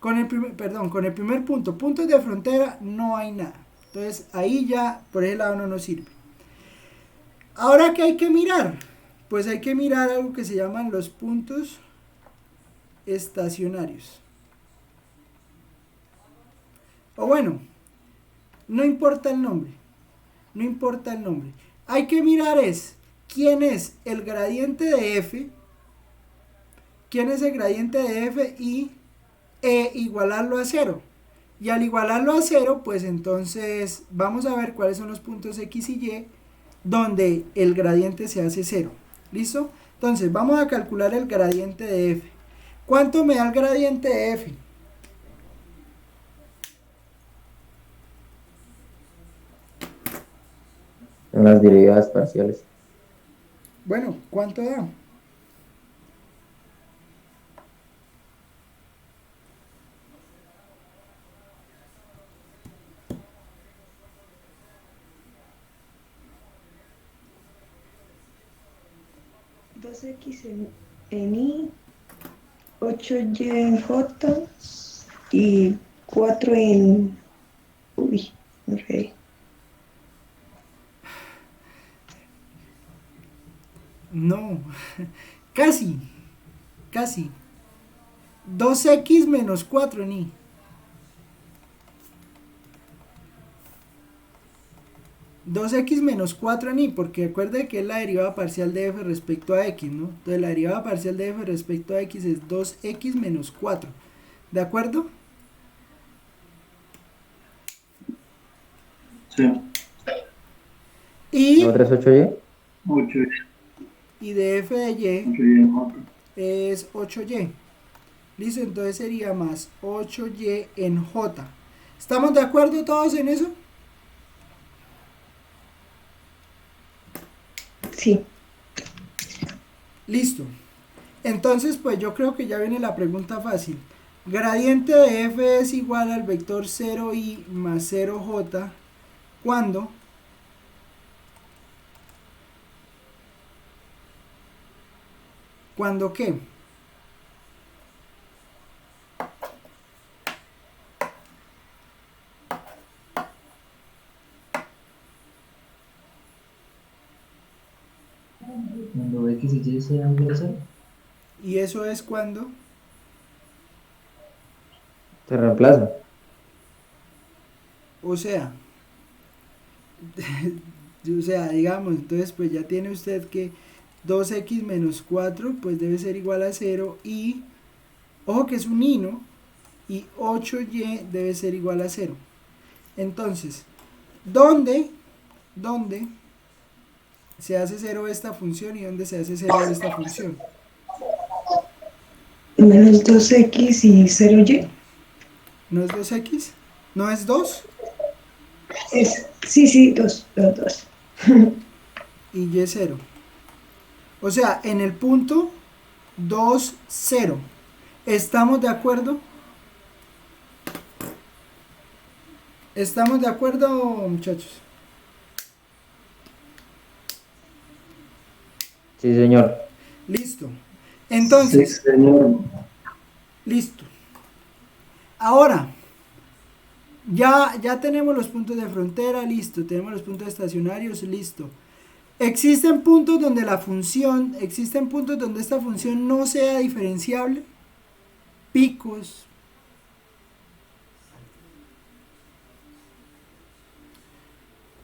[SPEAKER 1] Con el primer punto, puntos de frontera, no hay nada. Entonces ahí ya por ese lado no nos sirve. Ahora, ¿qué hay que mirar? Pues hay que mirar algo que se llaman los puntos estacionarios. O bueno, no importa el nombre. No importa el nombre. Hay que mirar quién es el gradiente de f. ¿Quién es el gradiente de f? Y igualarlo a 0. Y al igualarlo a 0, pues entonces vamos a ver cuáles son los puntos x y y donde el gradiente se hace 0. ¿Listo? Entonces vamos a calcular el gradiente de f. ¿Cuánto me da el gradiente de f?
[SPEAKER 6] En las derivadas parciales.
[SPEAKER 1] Bueno, ¿cuánto da?
[SPEAKER 7] X en Y, 8Y en J y 4 en... Uy, no sé.
[SPEAKER 1] No, casi. 2x menos 4 en Y. 2x menos 4 en Y, porque recuerde que es la derivada parcial de f respecto a x, ¿no? Entonces la derivada parcial de f respecto a x es 2x menos 4. ¿De acuerdo?
[SPEAKER 4] Sí.
[SPEAKER 1] Y,
[SPEAKER 6] ¿La otra es 8Y?
[SPEAKER 4] 8
[SPEAKER 1] y de f de y
[SPEAKER 4] en J.
[SPEAKER 1] es 8y. Listo, entonces sería más 8y en j. ¿Estamos de acuerdo todos en eso?
[SPEAKER 7] Sí.
[SPEAKER 1] Listo. Entonces, pues yo creo que ya viene la pregunta fácil. Gradiente de f es igual al vector 0i más 0j. ¿Cuándo? ¿Cuándo qué?
[SPEAKER 8] Cuando X y Y sean iguales a 0.
[SPEAKER 1] ¿Y eso es cuándo?
[SPEAKER 6] Se reemplaza.
[SPEAKER 1] O sea, digamos, entonces pues ya tiene usted que 2x menos 4 pues debe ser igual a 0 y, ojo que es un y, ¿no? Y 8y debe ser igual a 0. Entonces, ¿dónde se hace 0 esta función y dónde se hace 0 esta función?
[SPEAKER 7] Menos 2X y 0Y.
[SPEAKER 1] ¿No es 2x? ¿No es 2?
[SPEAKER 7] Sí, 2.
[SPEAKER 1] Y y 0. O sea, en el punto 2, 0. ¿Estamos de acuerdo? ¿Estamos de acuerdo, muchachos?
[SPEAKER 6] Sí, señor.
[SPEAKER 1] Listo. Entonces,
[SPEAKER 4] Sí, señor.
[SPEAKER 1] listo. Ahora, ya tenemos los puntos de frontera, listo. Tenemos los puntos estacionarios, listo. Existen puntos donde esta función no sea diferenciable. Picos.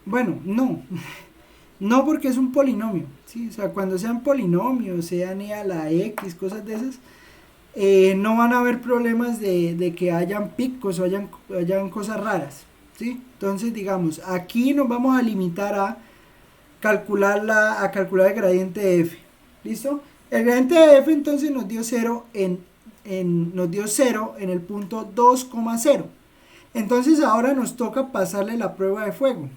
[SPEAKER 1] Bueno, no. No, porque es un polinomio, ¿sí? O sea, cuando sean polinomios, sean e a la x, cosas de esas, no van a haber problemas de que hayan picos o hayan cosas raras. ¿sí? Entonces, digamos, aquí nos vamos a limitar a calcular el gradiente de f. ¿Listo? El gradiente de f entonces nos dio 0 nos dio 0 en el punto 2,0. Entonces ahora nos toca pasarle la prueba de fuego.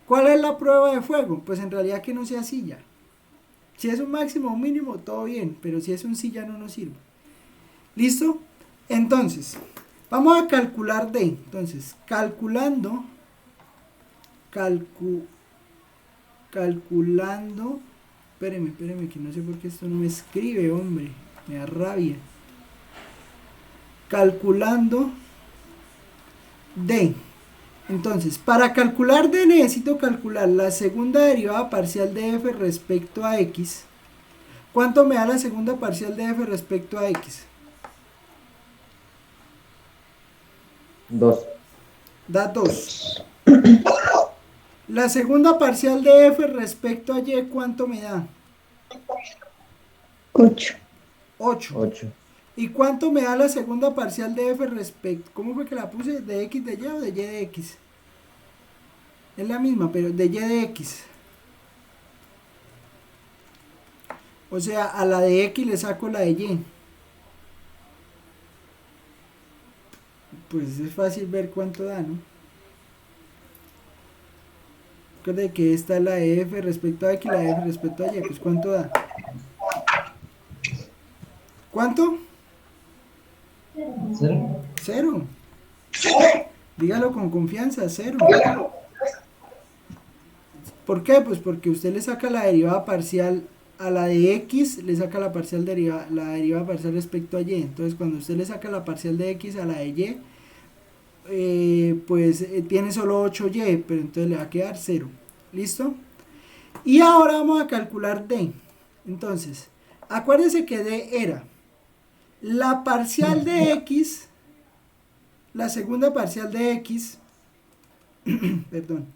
[SPEAKER 1] ¿Cuál es la prueba de fuego? Pues en realidad que no sea sí ya. Si es un máximo o un mínimo, todo bien, pero si es un sí ya no nos sirve. ¿Listo? Entonces, vamos a calcular D. Entonces, calculando, espéreme, que no sé por qué esto no me escribe, hombre, me da rabia. Calculando D. Entonces, para calcular D necesito calcular la segunda derivada parcial de f respecto a x. ¿Cuánto me da la segunda parcial de f respecto a x?
[SPEAKER 6] 2.
[SPEAKER 1] Da 2. La segunda parcial de f respecto a y, ¿cuánto me da?
[SPEAKER 7] 8.
[SPEAKER 1] 8.
[SPEAKER 6] 8.
[SPEAKER 1] ¿Y cuánto me da la segunda parcial de f respecto? ¿Cómo fue que la puse? ¿De x de y o de y de x? Es la misma, pero de y de x. O sea, a la de x le saco la de y. Pues es fácil ver cuánto da, ¿no? Recuerda que esta es la de f respecto a x y la de f respecto a y. Pues ¿cuánto da? ¿Cuánto?
[SPEAKER 8] 0.
[SPEAKER 1] 0. Dígalo con confianza, 0. ¿Por qué? Pues porque usted le saca la derivada parcial a la de x, le saca la derivada parcial respecto a y. Entonces cuando usted le saca la parcial de x a la de y, tiene solo 8y, pero entonces le va a quedar 0. ¿Listo? Y ahora vamos a calcular d. Entonces, acuérdense que d era la parcial de x, la segunda parcial de x, perdón,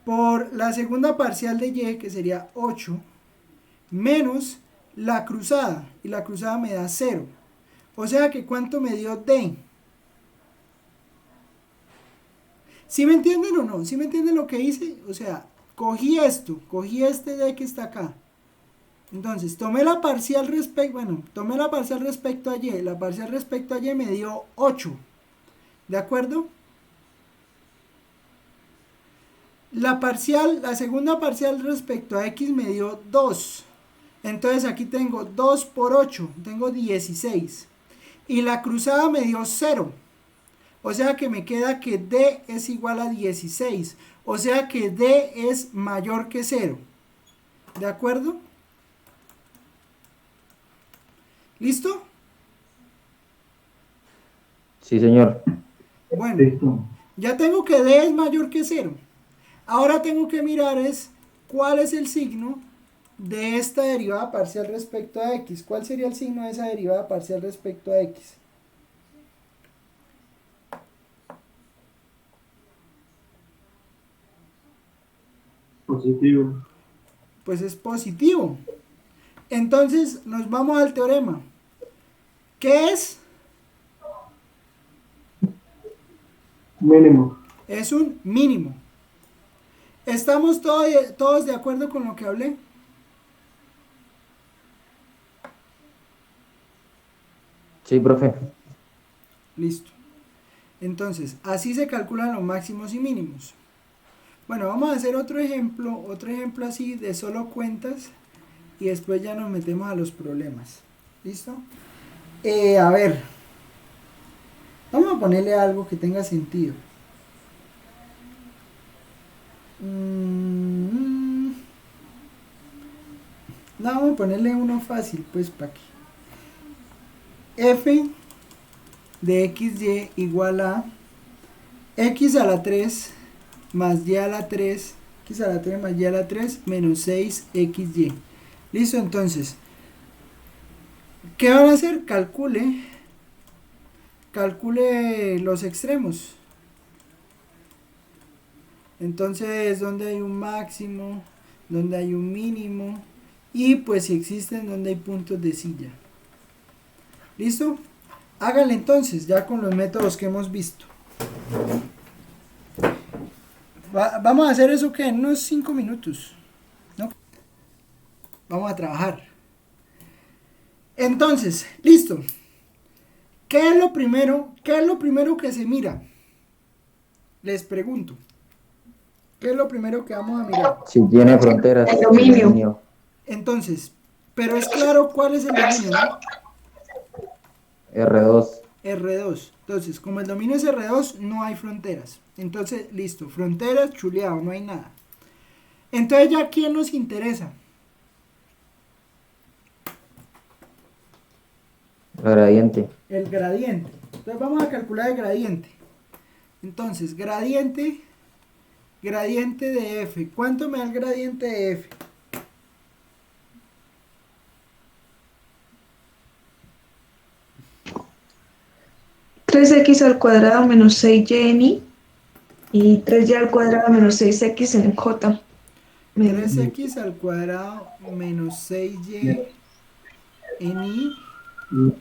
[SPEAKER 1] por la segunda parcial de y, que sería 8, menos la cruzada, y la cruzada me da 0. O sea que ¿cuánto me dio d? ¿Sí me entienden o no? ¿Sí me entienden lo que hice? O sea, cogí este d que está acá. Entonces, tomé la parcial respecto a y. La parcial respecto a y me dio 8. ¿De acuerdo? La segunda parcial respecto a x me dio 2. Entonces aquí tengo 2 por 8, tengo 16. Y la cruzada me dio 0. O sea que me queda que d es igual a 16. O sea que d es mayor que 0. ¿De acuerdo? ¿Listo?
[SPEAKER 6] Sí, señor.
[SPEAKER 1] Bueno,
[SPEAKER 4] Listo.
[SPEAKER 1] ya tengo que d es mayor que 0. Ahora tengo que mirar cuál es el signo de esta derivada parcial respecto a x. ¿Cuál sería el signo de esa derivada parcial respecto a x?
[SPEAKER 4] Positivo.
[SPEAKER 1] Pues es positivo. Entonces nos vamos al teorema. ¿Qué es?
[SPEAKER 4] Mínimo.
[SPEAKER 1] Es un mínimo. ¿Estamos todos de acuerdo con lo que hablé?
[SPEAKER 6] Sí, profe.
[SPEAKER 1] Listo. Entonces, así se calculan los máximos y mínimos. Bueno, vamos a hacer otro ejemplo así de solo cuentas y después ya nos metemos a los problemas. ¿Listo? A ver, vamos a ponerle algo que tenga sentido. No, vamos a ponerle uno fácil, pues, para que f de xy igual a x a la 3 más y a la 3, x a la 3 más y a la 3 menos 6xy. Listo, entonces, ¿qué van a hacer? Calcule los extremos. Entonces, donde hay un máximo, donde hay un mínimo, y pues si existen, donde hay puntos de silla. ¿Listo? Háganle entonces, ya con los métodos que hemos visto. Vamos a hacer eso que en unos 5 minutos, ¿no? Vamos a trabajar. Entonces, listo. ¿Qué es lo primero que se mira? Les pregunto. ¿Qué es lo primero que vamos a mirar?
[SPEAKER 6] Si tiene fronteras.
[SPEAKER 7] El dominio.
[SPEAKER 1] Entonces, pero es claro cuál es el dominio, ¿no?
[SPEAKER 6] R2.
[SPEAKER 1] R2. Entonces, como el dominio es R2, no hay fronteras. Entonces, listo. Fronteras, chuleado, no hay nada. Entonces, ¿ya quién nos interesa?
[SPEAKER 6] Gradiente.
[SPEAKER 1] El gradiente. Entonces, vamos a calcular el gradiente. Entonces, gradiente de f. ¿Cuánto me da el gradiente de f?
[SPEAKER 7] Tres x al cuadrado menos 6y en i y 3y al cuadrado menos 6x en j.
[SPEAKER 1] 3x al cuadrado menos 6y en i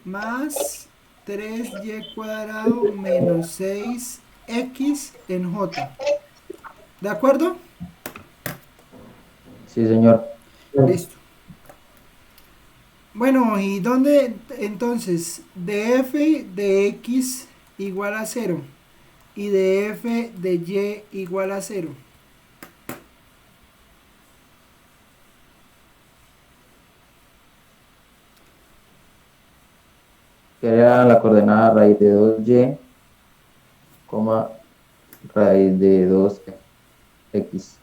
[SPEAKER 1] más 3y cuadrado menos 6x en j. ¿De acuerdo?
[SPEAKER 6] Sí, señor.
[SPEAKER 1] Listo. Bueno, ¿y dónde entonces? De f de x igual a 0 y de f de y igual a 0.
[SPEAKER 6] Que era la coordenada raíz de 2y, coma, raíz de 2x.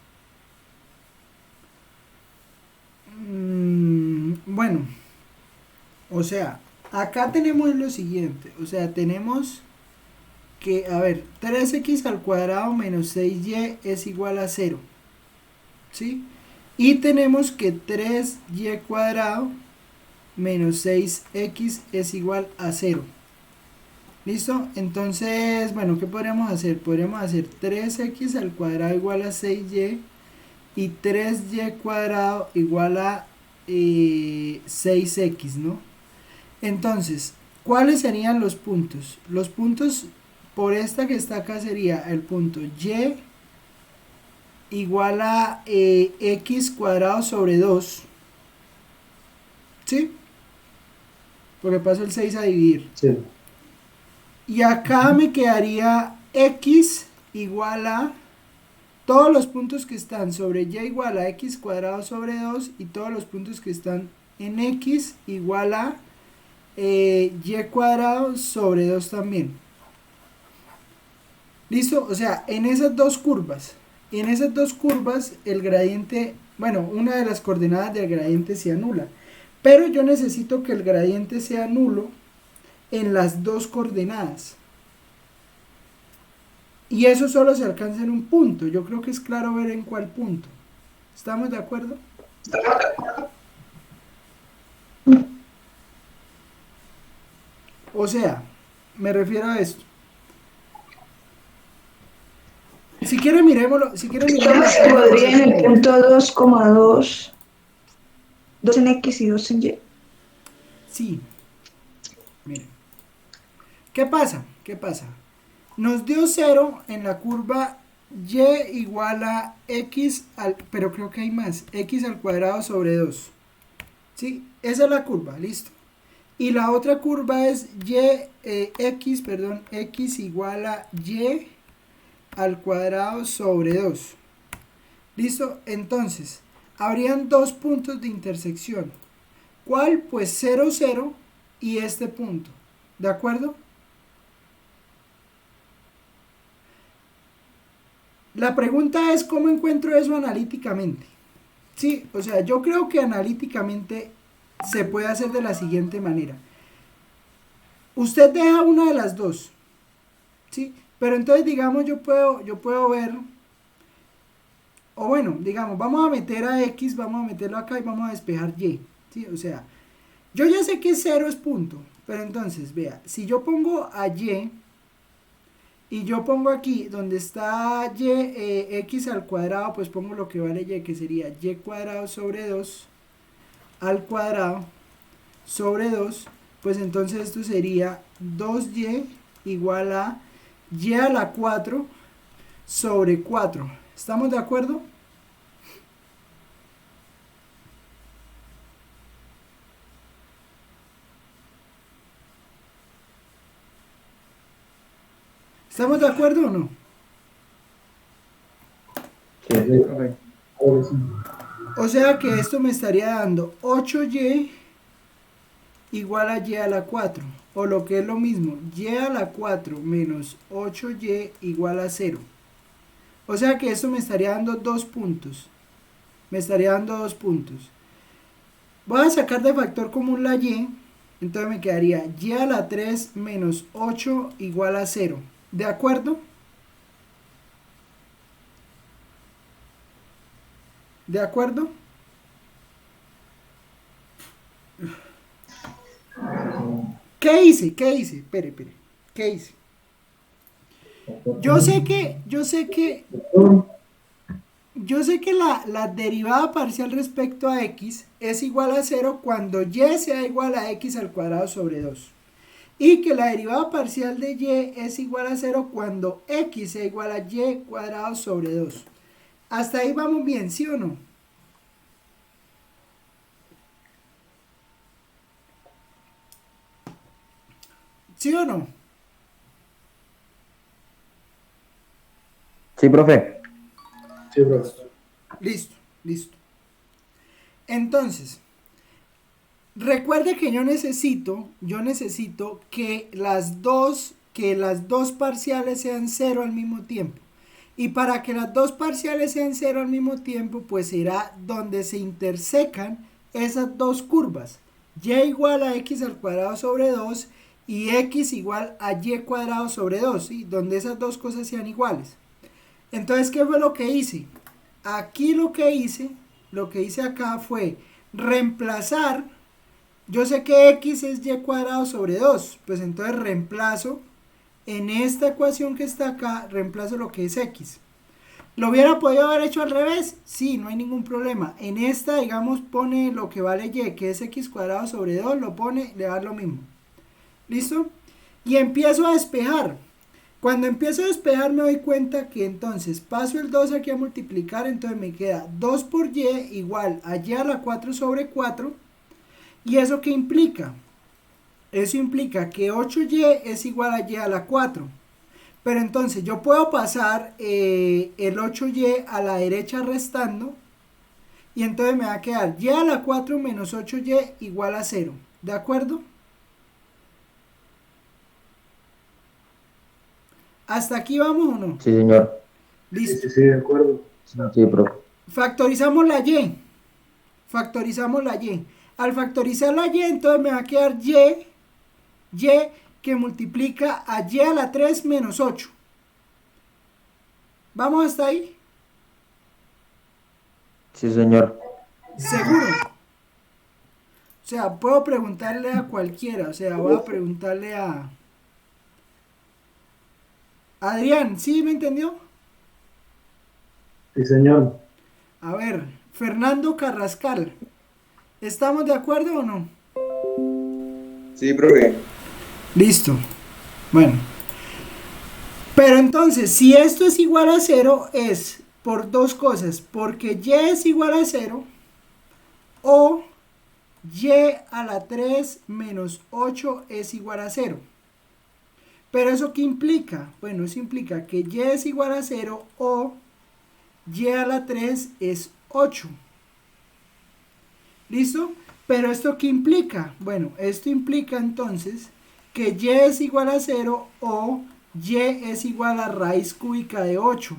[SPEAKER 1] Bueno, o sea, acá tenemos lo siguiente, o sea, tenemos que, a ver, 3x al cuadrado menos 6y es igual a 0, ¿sí? Y tenemos que 3y cuadrado menos 6x es igual a 0. ¿Listo? Entonces, bueno, ¿qué podríamos hacer? Podríamos hacer 3x al cuadrado igual a 6y y 3y cuadrado igual a 6x, ¿no? Entonces, ¿cuáles serían los puntos? Los puntos por esta que está acá sería el punto y igual a x cuadrado sobre 2, ¿sí? Porque paso el 6 a dividir.
[SPEAKER 4] Sí.
[SPEAKER 1] Y acá me quedaría x igual a todos los puntos que están sobre y igual a x cuadrado sobre 2 y todos los puntos que están en x igual a y cuadrado sobre 2 también. ¿Listo? O sea, en esas dos curvas el gradiente, bueno, una de las coordenadas del gradiente se anula. Pero yo necesito que el gradiente sea nulo en las dos coordenadas. Y eso solo se alcanza en un punto. Yo creo que es claro ver en cuál punto. ¿Estamos de acuerdo? O sea, me refiero a esto. Si quieren miremoslo. Si quieren miremoslo.
[SPEAKER 7] Podría en el punto 2,2, 2 en x y 2 en y.
[SPEAKER 1] Sí. Miren. ¿Qué pasa? Nos dio 0 en la curva y igual a x pero creo que hay más, x al cuadrado sobre 2. ¿Sí? Esa es la curva, listo. Y la otra curva es x igual a y al cuadrado sobre 2. ¿Listo? Entonces, habrían dos puntos de intersección. ¿Cuál? Pues 0, 0 y este punto. ¿De acuerdo? La pregunta es ¿cómo encuentro eso analíticamente? Sí, o sea, yo creo que analíticamente se puede hacer de la siguiente manera. Usted deja una de las dos, ¿sí? Pero entonces, digamos, yo puedo ver, o bueno, digamos, vamos a meter a x, vamos a meterlo acá y vamos a despejar y, ¿sí? O sea, yo ya sé que 0 es punto, pero entonces, vea, si yo pongo a y yo pongo aquí donde está x al cuadrado, pues pongo lo que vale y, que sería y cuadrado sobre 2 al cuadrado sobre 2, pues entonces esto sería 2y igual a y a la 4 sobre 4. ¿Estamos de acuerdo? ¿Estamos de acuerdo o no?
[SPEAKER 6] Sí.
[SPEAKER 4] Ahora sí.
[SPEAKER 1] O sea que esto me estaría dando 8y igual a y a la 4. O lo que es lo mismo, y a la 4 menos 8y igual a 0. O sea que esto me estaría dando 2 puntos. Me estaría dando 2 puntos. Voy a sacar de factor común la y. Entonces me quedaría y a la 3 menos 8 igual a 0. ¿De acuerdo? ¿De acuerdo? ¿Qué hice? ¿Qué hice? Espere. ¿Qué hice? Yo sé que la derivada parcial respecto a x es igual a 0 cuando y sea igual a x al cuadrado sobre 2. Y que la derivada parcial de y es igual a 0 cuando x sea igual a y cuadrado sobre 2. Hasta ahí vamos bien, ¿sí o no? ¿Sí o no?
[SPEAKER 6] Sí, profe.
[SPEAKER 4] Sí, profe.
[SPEAKER 1] Listo. Entonces, recuerde que yo necesito que las dos parciales sean 0 al mismo tiempo. Y para que las dos parciales sean 0 al mismo tiempo, pues será donde se intersecan esas dos curvas. Y igual a x al cuadrado sobre 2 y x igual a y cuadrado sobre 2, ¿sí? Donde esas dos cosas sean iguales. Entonces, ¿qué fue lo que hice? Aquí lo que hice acá fue reemplazar. Yo sé que x es y cuadrado sobre 2, pues entonces reemplazo en esta ecuación que está acá, reemplazo lo que es x. ¿Lo hubiera podido haber hecho al revés? Sí, no hay ningún problema. En esta, digamos, pone lo que vale y, que es x cuadrado sobre 2, lo pone, le da lo mismo. ¿Listo? Y empiezo a despejar. Cuando empiezo a despejar me doy cuenta que entonces paso el 2 aquí a multiplicar, entonces me queda 2 por y igual a y a la 4 sobre 4. ¿Y eso qué implica? Eso implica que 8y es igual a y a la 4. Pero entonces yo puedo pasar el 8y a la derecha restando. Y entonces me va a quedar y a la 4 menos 8y igual a 0. ¿De acuerdo? ¿Hasta aquí vamos o no?
[SPEAKER 6] Sí, señor.
[SPEAKER 1] Listo.
[SPEAKER 4] Sí, de acuerdo.
[SPEAKER 6] Sí, profe.
[SPEAKER 1] Factorizamos la y. Al factorizar la y, entonces me va a quedar y que multiplica a y a la 3 menos 8. ¿Vamos hasta ahí?
[SPEAKER 6] Sí, señor.
[SPEAKER 1] Seguro. O sea, puedo preguntarle a cualquiera. O sea, voy a preguntarle a Adrián. ¿Sí me entendió?
[SPEAKER 4] Sí, señor.
[SPEAKER 1] A ver, Fernando Carrascal. ¿Estamos de acuerdo o no?
[SPEAKER 2] Sí, profe.
[SPEAKER 1] Listo. Bueno. Pero entonces, si esto es igual a 0, es por dos cosas. Porque y es igual a 0 o y a la 3 menos 8 es igual a 0. Pero ¿eso qué implica? Bueno, eso implica que y es igual a 0 o y a la 3 es 8. ¿Listo? Pero ¿esto qué implica? Bueno, esto implica entonces que y es igual a 0 o y es igual a raíz cúbica de 8.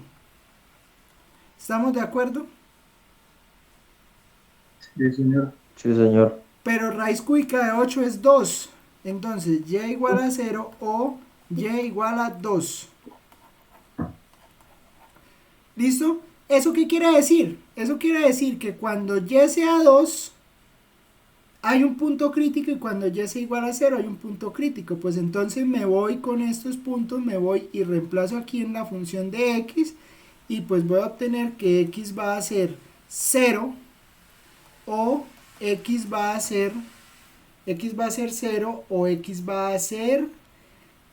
[SPEAKER 1] ¿Estamos de acuerdo?
[SPEAKER 4] Sí, señor.
[SPEAKER 6] Sí, señor.
[SPEAKER 1] Pero raíz cúbica de 8 es 2. Entonces, y igual a 0 o y igual a 2. ¿Listo? ¿Eso qué quiere decir? Eso quiere decir que cuando y sea 2, hay un punto crítico, y cuando y sea igual a 0 hay un punto crítico. Pues entonces me voy con estos puntos, me voy y reemplazo aquí en la función de x, y pues voy a obtener que x va a ser 0 o x va a ser 0 o x va a ser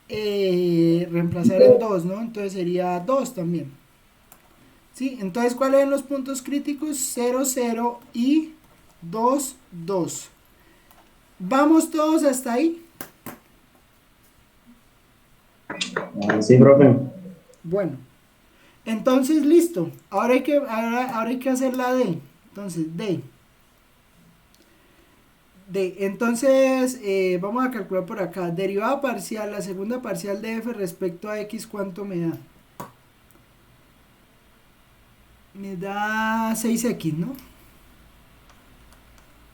[SPEAKER 1] reemplazar el 2, ¿no? Entonces sería 2 también. ¿Sí? Entonces, ¿cuáles son los puntos críticos? 0, 0 y 2, 2. ¿Vamos todos hasta ahí?
[SPEAKER 3] Sí, profe.
[SPEAKER 1] Bueno, entonces listo. Ahora hay que hacer la D. Entonces, D. Entonces, vamos a calcular por acá. Derivada parcial, la segunda parcial de f respecto a x, ¿cuánto me da? Me da 6x, ¿no?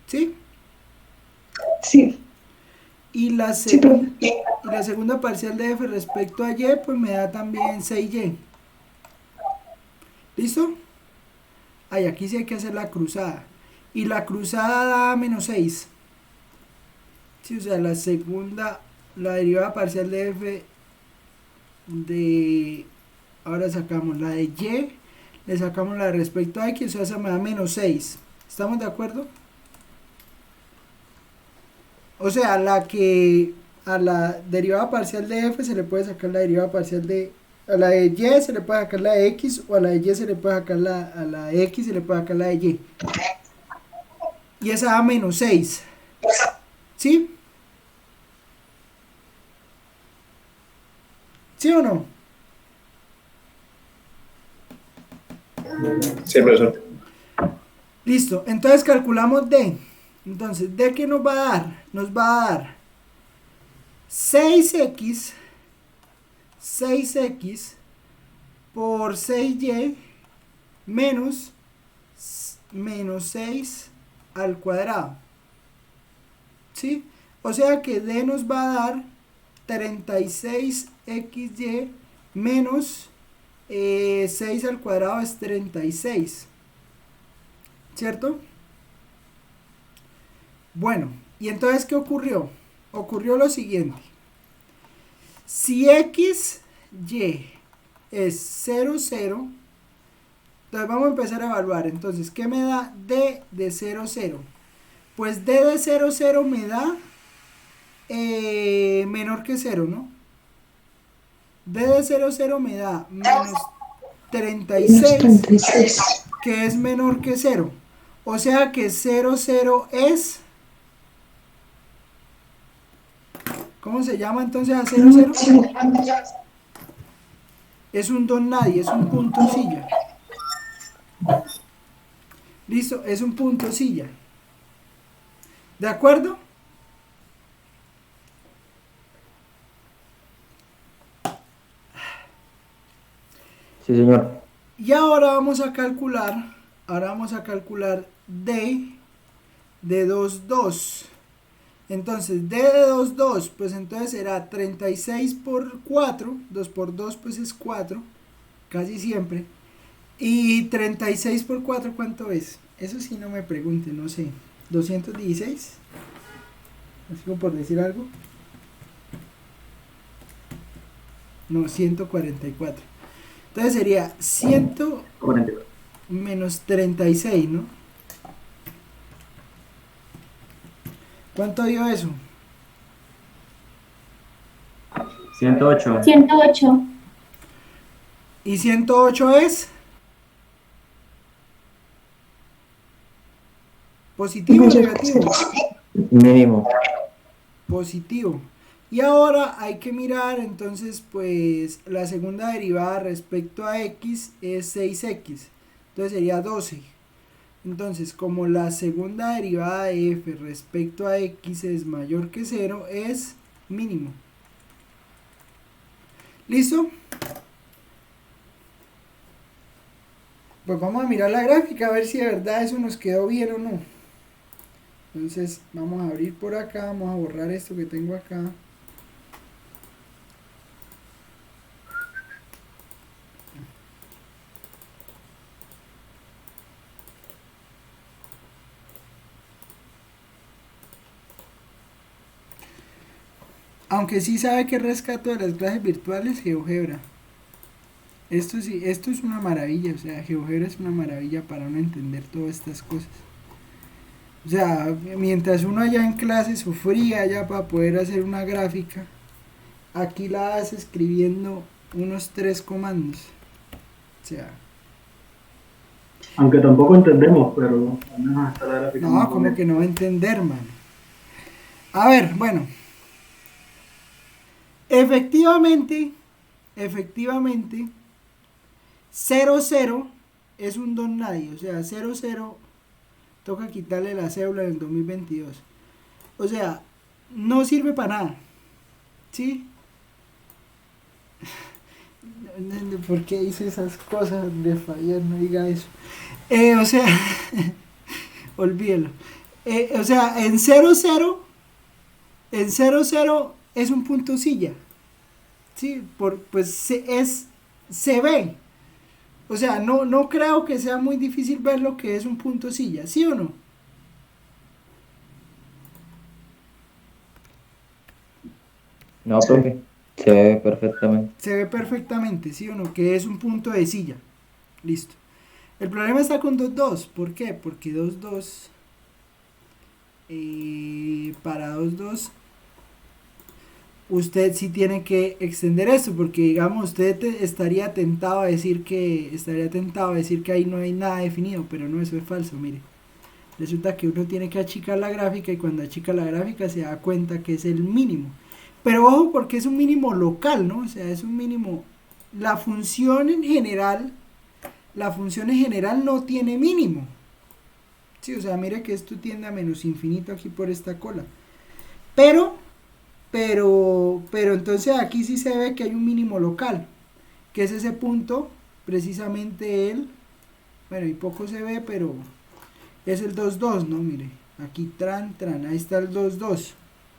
[SPEAKER 1] ¿Sí?
[SPEAKER 7] Sí,
[SPEAKER 1] Y la,
[SPEAKER 7] sí, profe.
[SPEAKER 1] y la segunda parcial de f respecto a y, pues me da también 6y. ¿Listo? Ay, aquí sí hay que hacer la cruzada. Y la cruzada da menos 6. Sí, o sea, la derivada parcial de f de... Ahora sacamos la de y, le sacamos la de respecto a x, o sea, esa me da menos 6. ¿Estamos de acuerdo? O sea, a la derivada parcial de f se le puede sacar la derivada parcial de... A la de y se le puede sacar la de x, o a la de y se le puede sacar a la de x se le puede sacar la de y. Y esa da menos 6. ¿Sí? ¿Sí o no?
[SPEAKER 3] Sí, profesor.
[SPEAKER 1] Listo, entonces calculamos D. Entonces, ¿D qué nos va a dar? Nos va a dar 6x por 6y menos 6 al cuadrado. ¿Sí? O sea que D nos va a dar 36xy menos 6 al cuadrado es 36. ¿Cierto? Bueno, y entonces, ¿qué ocurrió? Ocurrió lo siguiente. Si x, y es 0, 0, entonces vamos a empezar a evaluar. Entonces, ¿qué me da d de 0, 0? Pues d de 0, 0 me da menor que 0, ¿no? D de 0, 0 me da menos 36,
[SPEAKER 7] 36.
[SPEAKER 1] que es menor que 0. O sea que 0, 0 es... ¿Cómo se llama entonces a 0, 0? Es un don nadie, es un punto silla. Listo, es un punto silla. ¿De acuerdo?
[SPEAKER 6] Sí, señor.
[SPEAKER 1] Y ahora vamos a calcular D de 2, 2. Entonces, D de 2, 2, pues entonces será 36 por 4, 2 por 2 pues es 4, casi siempre. Y 36 por 4, ¿cuánto es? Eso sí no me pregunten, no sé. 216, así como por decir algo. No, 144. Entonces sería 100 menos 36, ¿no? ¿Cuánto dio eso?
[SPEAKER 3] 108.
[SPEAKER 5] 108.
[SPEAKER 1] ¿Y 108 es? ¿Positivo o negativo?
[SPEAKER 6] Mínimo.
[SPEAKER 1] Positivo. Y ahora hay que mirar, entonces, pues, la segunda derivada respecto a x es 6x. Entonces sería 12. Entonces, como la segunda derivada de f respecto a x es mayor que 0, es mínimo. ¿Listo? Pues vamos a mirar la gráfica a ver si de verdad eso nos quedó bien o no. Entonces, vamos a abrir por acá, vamos a borrar esto que tengo acá. Aunque sí sabe que rescato de las clases virtuales, GeoGebra. Esto sí, esto es una maravilla, o sea, GeoGebra es una maravilla para uno entender todas estas cosas. O sea, mientras uno allá en clase sufría ya para poder hacer una gráfica, aquí la hace escribiendo unos 3 comandos. O sea,
[SPEAKER 4] Aunque tampoco entendemos, pero al menos está la gráfica.
[SPEAKER 1] No, como que no va a entender, man. A ver, bueno. Efectivamente, 00 es un don nadie. O sea, 00 toca quitarle la cédula en el 2022. O sea, no sirve para nada. ¿Sí? No entiendo por qué hice esas cosas de fallar, no diga eso. O sea, olvídelo. O sea, en 00 es un punto silla. Sí, pues se ve. O sea, no creo que sea muy difícil ver lo que es un punto silla, ¿sí o no?
[SPEAKER 6] No, profe. Se ve perfectamente.
[SPEAKER 1] Se ve perfectamente, ¿sí o no? Que es un punto de silla. Listo. El problema está con 2,2. ¿Por qué? Porque 2,2 para 2,2 usted sí tiene que extender esto, porque digamos usted estaría tentado a decir que ahí no hay nada definido, pero no, eso es falso, mire. Resulta que uno tiene que achicar la gráfica y cuando achica la gráfica se da cuenta que es el mínimo. Pero ojo, porque es un mínimo local, ¿no? O sea, es un mínimo. La función en general no tiene mínimo. Sí, o sea, mire que esto tiende a menos infinito aquí por esta cola. Pero entonces aquí sí se ve que hay un mínimo local, que es ese punto, precisamente bueno, y poco se ve, pero es el 2,2, ¿no? Mire, aquí ahí está el 2,2.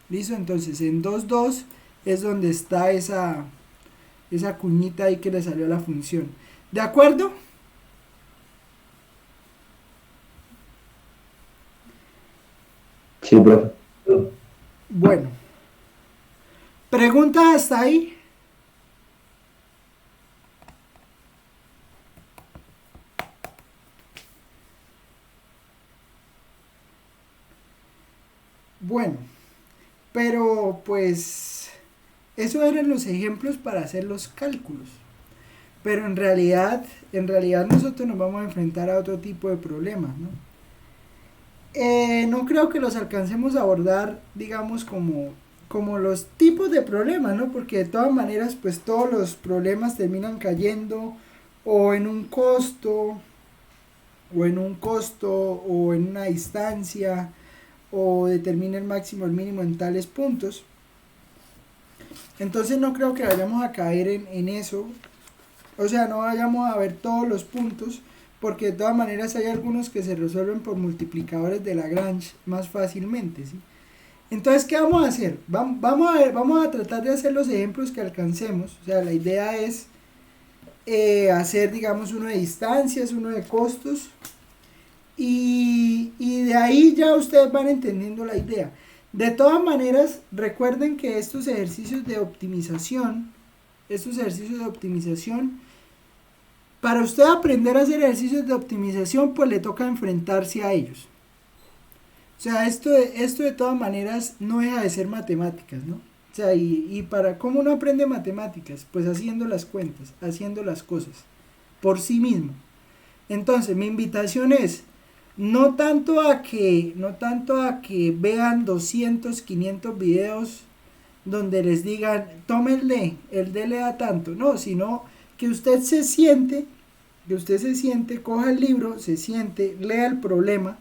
[SPEAKER 1] ¿Listo? Entonces en 2,2 es donde está esa cuñita ahí que le salió a la función. ¿De acuerdo?
[SPEAKER 6] Sí, profe.
[SPEAKER 1] Bueno. ¿Pregunta hasta ahí? Bueno, pero pues eso eran los ejemplos para hacer los cálculos. Pero en realidad nosotros nos vamos a enfrentar a otro tipo de problemas, ¿no? No creo que los alcancemos a abordar, digamos, como los tipos de problemas, ¿no? Porque de todas maneras, pues todos los problemas terminan cayendo o en un costo, o en una distancia, o determina el máximo o el mínimo en tales puntos. Entonces no creo que vayamos a caer en eso. O sea, no vayamos a ver todos los puntos, porque de todas maneras hay algunos que se resuelven por multiplicadores de Lagrange más fácilmente, ¿sí? Entonces, ¿qué vamos a hacer? Vamos a tratar de hacer los ejemplos que alcancemos. O sea, la idea es hacer, digamos, uno de distancias, uno de costos, y de ahí ya ustedes van entendiendo la idea. De todas maneras, recuerden que estos ejercicios de optimización, para usted aprender a hacer ejercicios de optimización, pues le toca enfrentarse a ellos. O sea, esto de todas maneras no deja de ser matemáticas, ¿no? O sea, y para cómo uno aprende matemáticas, pues haciendo las cuentas, haciendo las cosas por sí mismo. Entonces, mi invitación es no tanto a que vean 200, 500 videos donde les digan, tómenle, el D le da tanto, no, sino que usted se siente, coja el libro, se siente, lea el problema,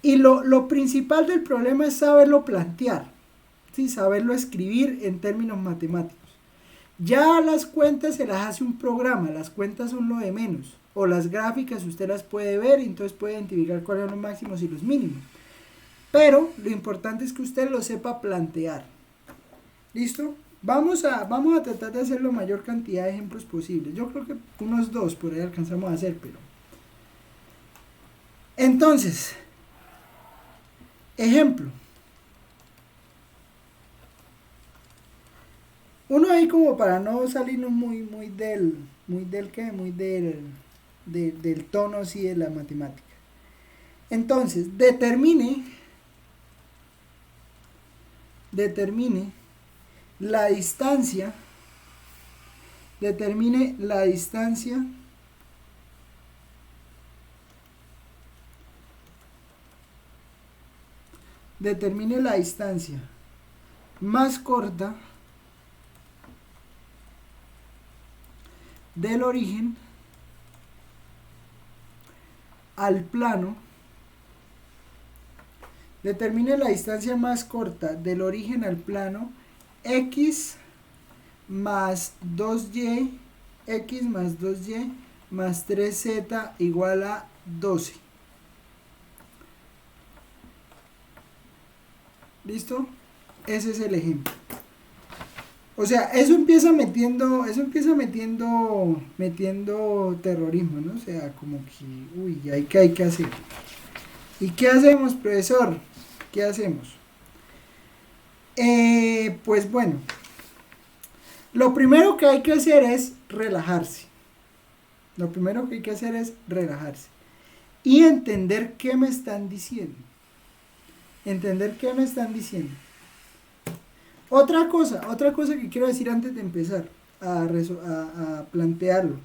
[SPEAKER 1] y lo principal del problema es saberlo plantear, ¿sí? Saberlo escribir en términos matemáticos. Ya las cuentas se las hace un programa, las cuentas son lo de menos, o las gráficas usted las puede ver y entonces puede identificar cuáles son los máximos y los mínimos. Pero lo importante es que usted lo sepa plantear. ¿Listo? Vamos a tratar de hacer la mayor cantidad de ejemplos posibles. Yo creo que unos 2 por ahí alcanzamos a hacer, pero... Entonces, ejemplo. Uno ahí como para no salirnos muy del tono así de la matemática. Entonces, determine la distancia determine la distancia más corta del origen al plano. Determine la distancia más corta del origen al plano x más 2y, x más 2y más 3z igual a 12. ¿Listo? Ese es el ejemplo. O sea, eso empieza metiendo terrorismo, ¿no? O sea, como que, uy, ¿qué hay que hacer? ¿Y qué hacemos, profesor? ¿Qué hacemos? Pues bueno, lo primero que hay que hacer es relajarse. Lo primero que hay que hacer es relajarse y entender qué me están diciendo. Entender qué me están diciendo. Otra cosa que quiero decir antes de empezar a plantearlo.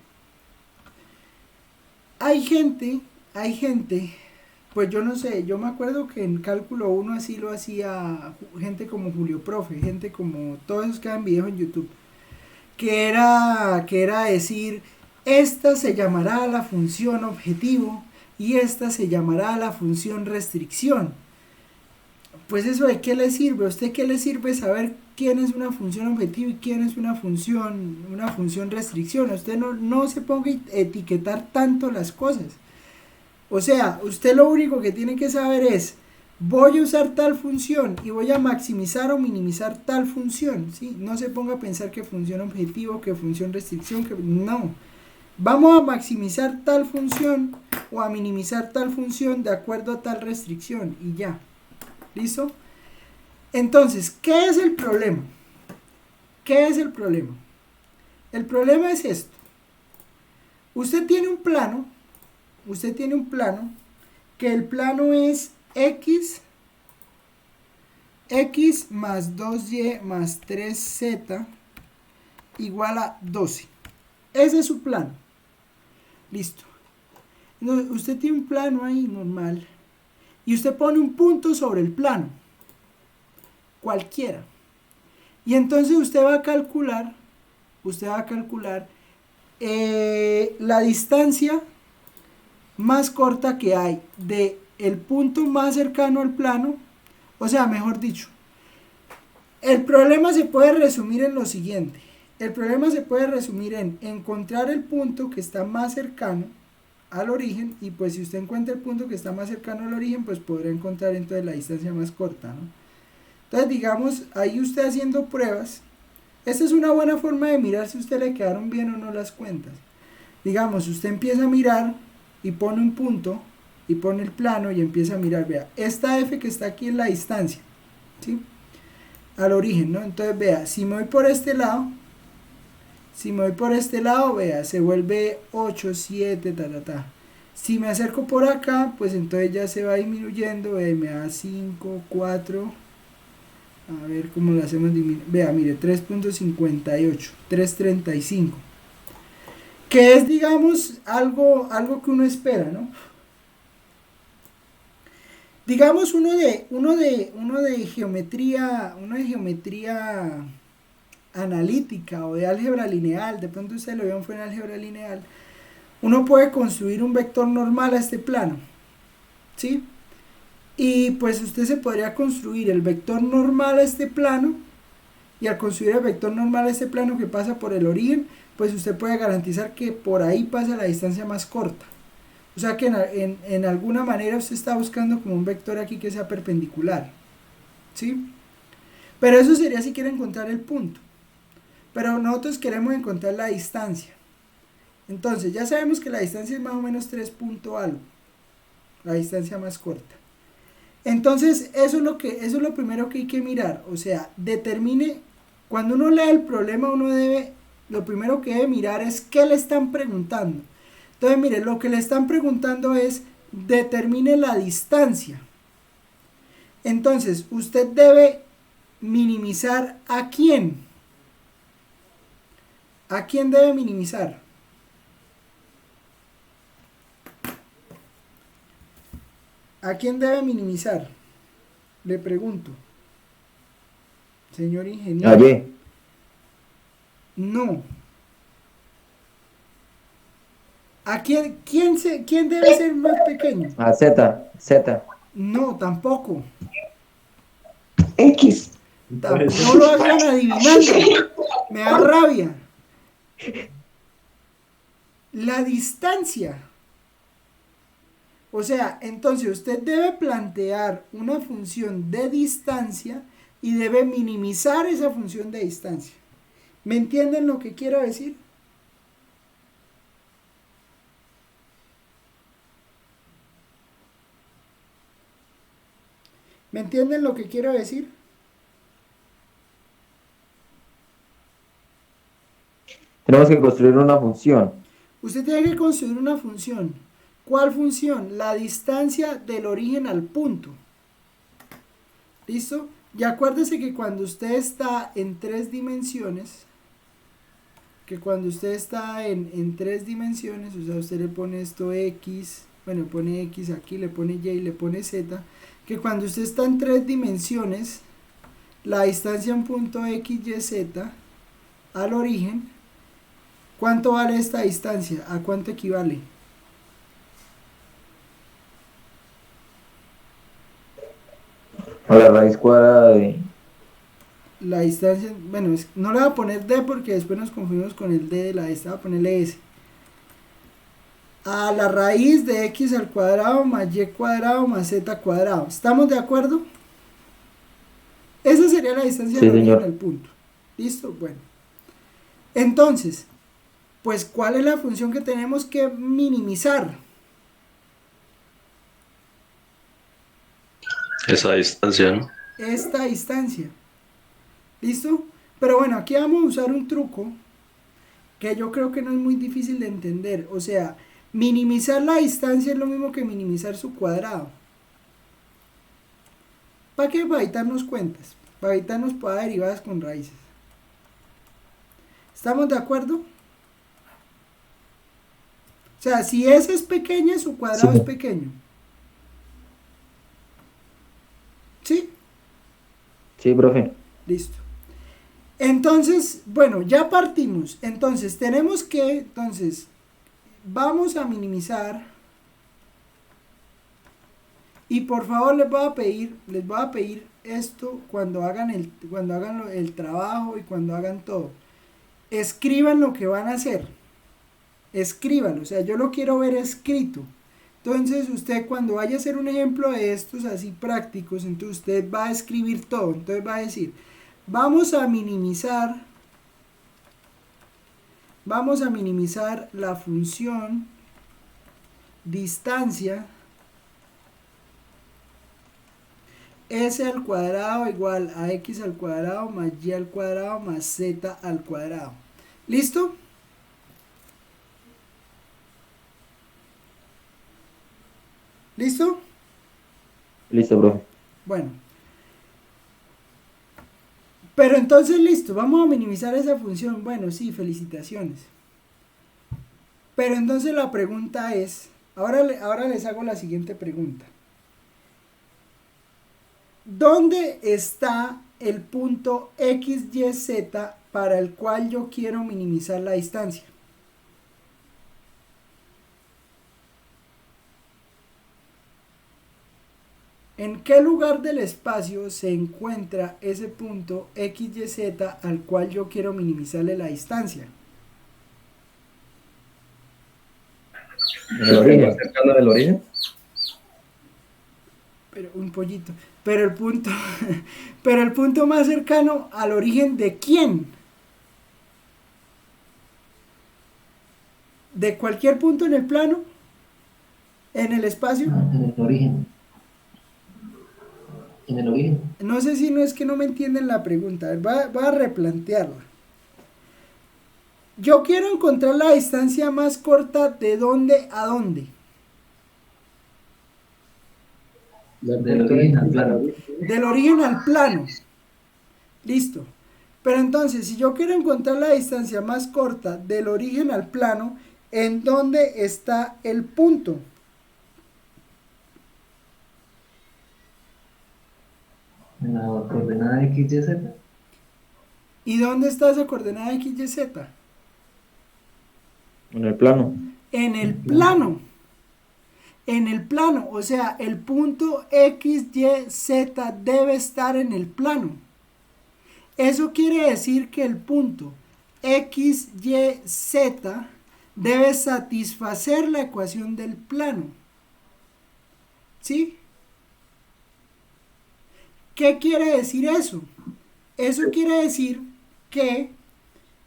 [SPEAKER 1] Hay gente, pues yo no sé, yo me acuerdo que en cálculo 1 así lo hacía gente como Julio Profe, gente como todos esos que dan videos en YouTube, que era decir, esta se llamará la función objetivo y esta se llamará la función restricción. Pues eso, ¿de qué le sirve? ¿A usted qué le sirve saber quién es una función objetivo y quién es una función restricción? Usted no se ponga a etiquetar tanto las cosas. O sea, usted lo único que tiene que saber es, voy a usar tal función y voy a maximizar o minimizar tal función, ¿sí? No se ponga a pensar que función objetivo, que función restricción, que no. Vamos a maximizar tal función o a minimizar tal función de acuerdo a tal restricción y ya. ¿Listo? Entonces, ¿qué es el problema? ¿Qué es el problema? El problema es esto. Usted tiene un plano, que el plano es x más 2y más 3z igual a 12. Ese es su plano. Listo. Entonces, usted tiene un plano ahí normal y usted pone un punto sobre el plano, cualquiera. Y entonces usted va a calcular la distancia más corta que hay de el punto más cercano al plano. O sea, mejor dicho, el problema se puede resumir en lo siguiente. El problema se puede resumir en encontrar el punto que está más cercano al origen, y pues si usted encuentra el punto que está más cercano al origen, pues podrá encontrar entonces la distancia más corta, ¿no? Entonces, digamos, ahí usted haciendo pruebas, esta es una buena forma de mirar si a usted le quedaron bien o no las cuentas. Digamos, usted empieza a mirar y pone un punto y pone el plano y empieza a mirar, vea, esta F que está aquí es la distancia, ¿sí? Al origen, ¿no? Entonces, vea, si me voy por este lado, vea, se vuelve 8, 7, Si me acerco por acá, pues entonces ya se va disminuyendo, vea, me da 5, 4, a ver cómo lo hacemos disminuir, vea, mire, 3.58, 3.35, que es, digamos, algo que uno espera, ¿no? Digamos uno de geometría analítica o de álgebra lineal, de pronto ustedes lo vieron fue en álgebra lineal, uno puede construir un vector normal a este plano, ¿sí? Y pues usted se podría construir el vector normal a este plano, y al construir el vector normal a este plano que pasa por el origen, pues usted puede garantizar que por ahí pasa la distancia más corta. O sea que en alguna manera usted está buscando como un vector aquí que sea perpendicular, ¿sí? Pero eso sería si quiere encontrar el punto. Pero nosotros queremos encontrar la distancia. Entonces, ya sabemos que la distancia es más o menos 3 punto algo. La distancia más corta. Entonces, eso es lo primero que hay que mirar. O sea, determine, cuando uno lee el problema, lo primero que debe mirar es qué le están preguntando. Entonces, mire, lo que le están preguntando es, determine la distancia. Entonces, usted debe minimizar ¿a quién? ¿A quién debe minimizar? ¿A quién debe minimizar? Le pregunto, señor ingeniero.
[SPEAKER 6] Oye,
[SPEAKER 1] No. ¿A quién debe ser más pequeño?
[SPEAKER 6] a Z.
[SPEAKER 1] No, tampoco.
[SPEAKER 7] X.
[SPEAKER 1] No lo hagan adivinando. Me da rabia. La distancia. O sea, entonces usted debe plantear una función de distancia y debe minimizar esa función de distancia. ¿Me entienden lo que quiero decir? ¿Me entienden lo que quiero decir?
[SPEAKER 6] Tenemos que construir una función.
[SPEAKER 1] Usted tiene que construir una función. ¿Cuál función? La distancia del origen al punto. ¿Listo? Y acuérdese que cuando usted está en tres dimensiones, o sea, usted le pone esto X, bueno, pone X aquí, le pone Y, le pone Z, que cuando usted está en tres dimensiones, la distancia en punto X, Y, Z al origen, ¿cuánto vale esta distancia? ¿A cuánto equivale?
[SPEAKER 6] A la raíz cuadrada de...
[SPEAKER 1] La distancia, bueno, no le voy a poner D porque después nos confundimos con el D de la esta, voy a ponerle S. A la raíz de X al cuadrado más Y cuadrado más Z cuadrado. ¿Estamos de acuerdo? Esa sería la distancia
[SPEAKER 6] Sí,
[SPEAKER 1] del origen
[SPEAKER 6] señor.
[SPEAKER 1] al punto. ¿Listo? Bueno. Entonces, pues, ¿cuál es la función que tenemos que minimizar?
[SPEAKER 9] Esa distancia, ¿no?
[SPEAKER 1] Esta distancia. ¿Listo? Pero bueno, aquí vamos a usar un truco que yo creo que no es muy difícil de entender. O sea, minimizar la distancia es lo mismo que minimizar su cuadrado. ¿Para qué? Para evitarnos cuentas. Para evitarnos para derivadas con raíces. ¿Estamos de acuerdo? O sea, si S es pequeña, su cuadrado
[SPEAKER 6] Sí.
[SPEAKER 1] es pequeño. ¿Sí?
[SPEAKER 6] Sí, profe.
[SPEAKER 1] Listo. Entonces, bueno, ya partimos. Entonces, vamos a minimizar. Y por favor les voy a pedir esto cuando hagan el trabajo y cuando hagan todo. Escriban lo que van a hacer. Escríbanlo, o sea, yo lo quiero ver escrito. Entonces, usted cuando vaya a hacer un ejemplo de estos así prácticos, entonces usted va a escribir todo. Entonces va a decir, vamos a minimizar la función distancia S al cuadrado igual a X al cuadrado más Y al cuadrado más Z al cuadrado. ¿Listo? ¿Listo?
[SPEAKER 6] Listo, profe.
[SPEAKER 1] Bueno. Pero entonces listo, vamos a minimizar esa función. Bueno, sí, felicitaciones. Pero entonces la pregunta es, ahora les hago la siguiente pregunta. ¿Dónde está el punto XYZ para el cual yo quiero minimizar la distancia? ¿En qué lugar del espacio se encuentra ese punto XYZ al cual yo quiero minimizarle la distancia?
[SPEAKER 6] ¿El origen?
[SPEAKER 2] ¿Más cercano del origen?
[SPEAKER 1] Pero un pollito. Pero pero el punto más cercano al origen ¿de quién? ¿De cualquier punto en el plano? ¿En el espacio?
[SPEAKER 8] En el origen. En el origen.
[SPEAKER 1] No sé si no es que no me entienden la pregunta. A ver, voy a replantearla. Yo quiero encontrar la distancia más corta de dónde a dónde.
[SPEAKER 8] Del origen al plano.
[SPEAKER 1] Del origen al plano. Listo. Pero entonces, si yo quiero encontrar la distancia más corta del origen al plano, ¿en dónde está el punto?
[SPEAKER 8] En la coordenada X, Y, Z.
[SPEAKER 1] ¿Y dónde está esa coordenada x, y, z?
[SPEAKER 6] En el plano.
[SPEAKER 1] En el plano. En el plano, o sea, el punto x, y, z debe estar en el plano. Eso quiere decir que el punto x, y, z debe satisfacer la ecuación del plano. ¿Sí? ¿Qué quiere decir eso? Eso quiere decir que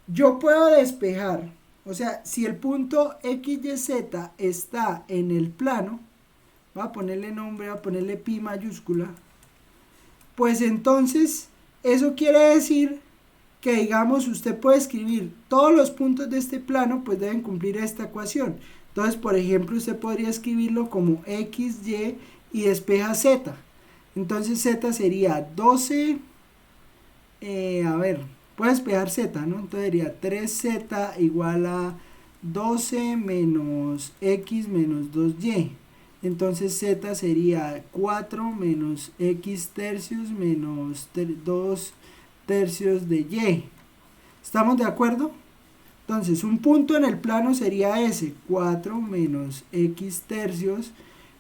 [SPEAKER 1] yo puedo despejar, o sea, si el punto x, y, z está en el plano, voy a ponerle nombre, voy a ponerle pi mayúscula, pues entonces eso quiere decir que, digamos, usted puede escribir todos los puntos de este plano, pues deben cumplir esta ecuación. Entonces, por ejemplo, usted podría escribirlo como x, y despeja z. Entonces z sería 12, puede despejar z, ¿no? Entonces sería 3z igual a 12 menos x menos 2y. Entonces z sería 4 menos x tercios menos 2 tercios de y. ¿Estamos de acuerdo? Entonces un punto en el plano sería ese, 4 menos x tercios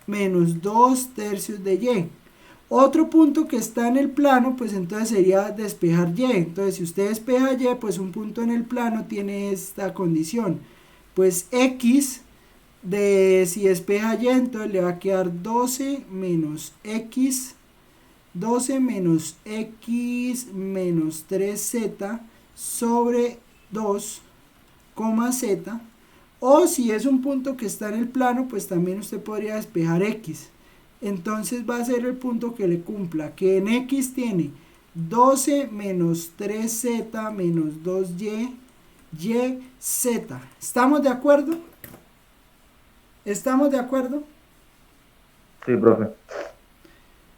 [SPEAKER 1] menos 2 tercios de y. Otro punto que está en el plano, pues entonces sería despejar y. Entonces si usted despeja y, pues un punto en el plano tiene esta condición. Pues x, si despeja y, entonces le va a quedar 12 menos x menos 3z sobre 2, z. O si es un punto que está en el plano, pues también usted podría despejar x. Entonces va a ser el punto que le cumpla, que en x tiene 12 menos 3z menos 2y, y, z. ¿Estamos de acuerdo? ¿Estamos de acuerdo?
[SPEAKER 6] Sí, profe.